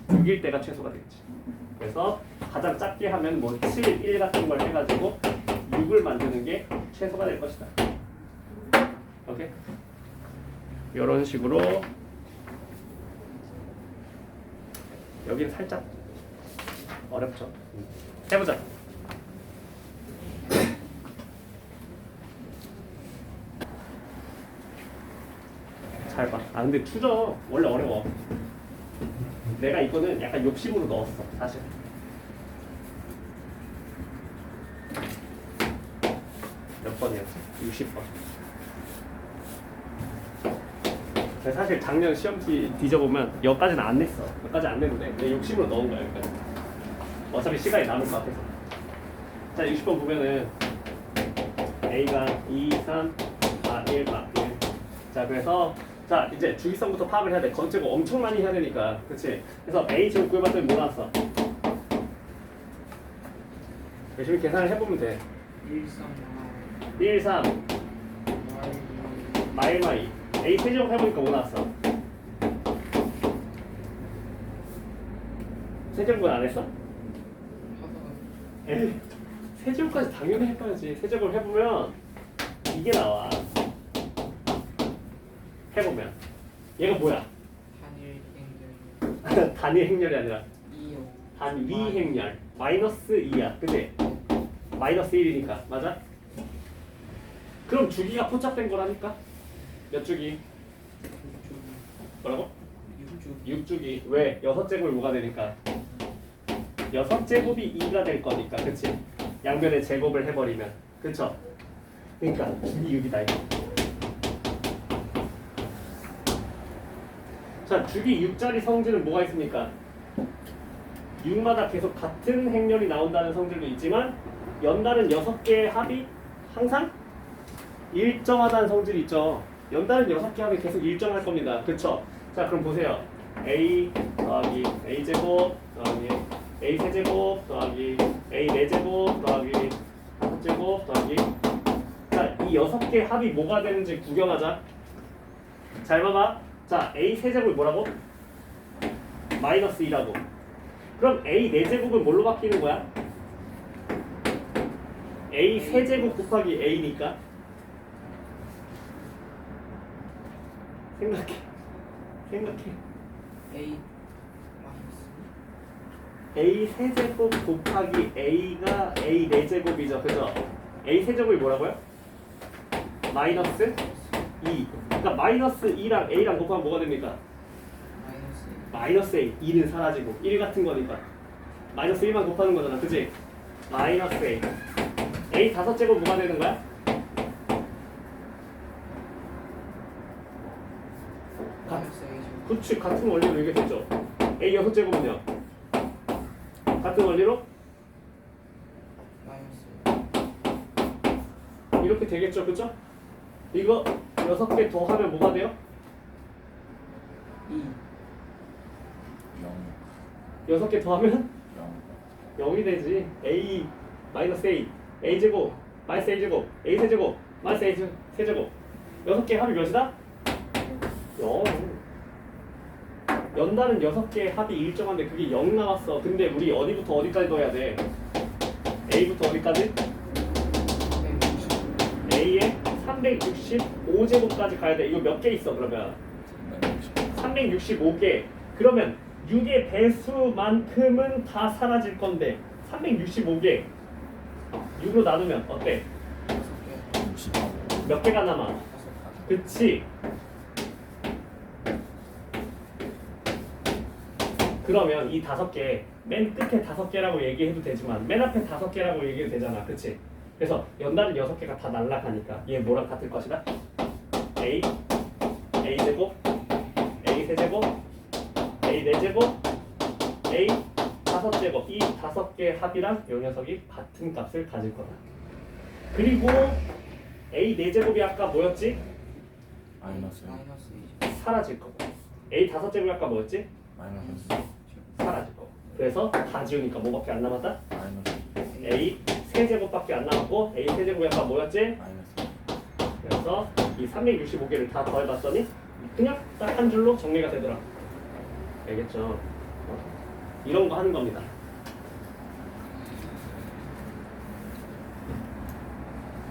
6일 때가 최소가 되겠지. 그래서 가장 작게 하면 뭐 7, 1 같은 걸 해가지고 6을 만드는 게 최소가 될 것이다. 오케이? 이런 식으로 여기는 살짝 어렵죠. 해보자. 잘 봐. 아 근데 투저 원래 어려워. 내가 이거는 약간 욕심으로 넣었어 사실. 몇 번이었지? 60번. 사실 작년 시험지 뒤져보면 여기까지는 안 냈어. 여기까지 안 냈는데 내 욕심으로 넣은 거야 여기까지. 어차피 시간이 남을 것 같아서. 자 60번 보면은 A가 2, 3, 4, 1, 4, 1. 자 그래서 자 이제 주기성부터 파악을 해야 돼. 건제곱 엄청 많이 해야 되니까. 그치? 그래서 A 제곱 구해봤더니 뭐 나왔어? 열심히 계산을 해보면 돼. 1, 3 1, 3 마이 A 세제곱 해보니까 뭐 나왔어? 세제곱은 안 했어? 에이, 세제곱까지 당연히 해봐야지. 세제곱 해보면 이게 나와. 해보면 얘가 뭐야? 단일 행렬 단위 행렬이 아니라 2요. 단위 행렬. 마이너스 2야. 그지? 마이너스 1이니까. 맞아? 그럼 주기가 포착된 거라니까? 몇 주기? 뭐라고? 6주 6주기. 왜? 6제곱이 뭐가 되니까? 6제곱이 2가 될 거니까. 그치? 양변에 제곱을 해버리면. 그쵸? 그러니까 주기 6이다 이거. 자, 주기 6짜리 성질은 뭐가 있습니까? 6마다 계속 같은 행렬이 나온다는 성질도 있지만 연달은 6개의 합이 항상 일정하다는 성질이 있죠. 연달은 6개 합이 계속 일정할 겁니다. 그쵸? 자, 그럼 보세요. A 더하기 A제곱 더하기 A 세제곱 더하기 A 4제곱 더하기 5제곱 더하기. 자, 이 6개 합이 뭐가 되는지 구경하자. 잘 봐봐. 자, A 세제곱이 뭐라고? 마이너스 2라고. 그럼 A 4제곱은 뭘로 바뀌는 거야? A 세제곱 곱하기 A니까. 생각해. A 마이너스 A 세제곱 곱하기 A가 A 4제곱이죠. 그죠? A 세제곱이 뭐라고요? 마이너스 2. 그러니까 마이너스 2랑 A랑 곱하면 뭐가 됩니까? 마이너스 마이너스 A. 2는 사라지고 1 같은 거니까 마이너스 1만 곱하는 거잖아. 그치? 마이너스 A. A 5제곱 뭐가 되는 거야? 마이너스 A죠. 그치, 같은 원리로 이게 되죠. A 6제곱은요? 같은 원리로 마이너스 이렇게 되겠죠. 그죠? 이거 6개 더하면 뭐가 돼요? 2 0 6개 더하면 0 0이 되지. A 마이너스 A A제곱 마이너스 A제곱 A 세제곱 마이너스 A 세제곱 6개 합이 몇이다? 0. 연달은 6개의 합이 일정한데 그게 0 나왔어. 근데 우리 어디부터 어디까지 넣어야 돼? A부터 어디까지? 160 A에 365제곱까지 가야 돼. 이거 몇 개 있어 그러면? 365개. 그러면 6의 배수만큼은 다 사라질 건데 365개 6으로 나누면 어때? 6개 몇 개가 남아? 그치? 그러면 이 5개 맨 끝에 5개라고 얘기해도 되지만 맨 앞에 5개라고 얘기해도 되잖아. 그치? 그래서 연달은 6개가 다 날라가니까 얘 뭐랑 같을 것이다? A A제곱 A 세제곱 A 4제곱 A 5제곱. 이 5개의 합이랑 이 녀석이 같은 값을 가질 거다. 그리고 A 4제곱이 아까 뭐였지? 마이너스 마이너스 A죠. 사라질 거고. A 5제곱이 아까 뭐였지? 마이너스 사라질 거고. 그래서 다 지우니까 뭐밖에 안 남았다? 마이너스 A 세제곱밖에 안 남았고 A 세제곱이 아까 뭐였지? 마이너스 그래서 이 365개를 다 더해봤더니 그냥 딱 한 줄로 정리가 되더라. 알겠죠? 이런 거 하는 겁니다.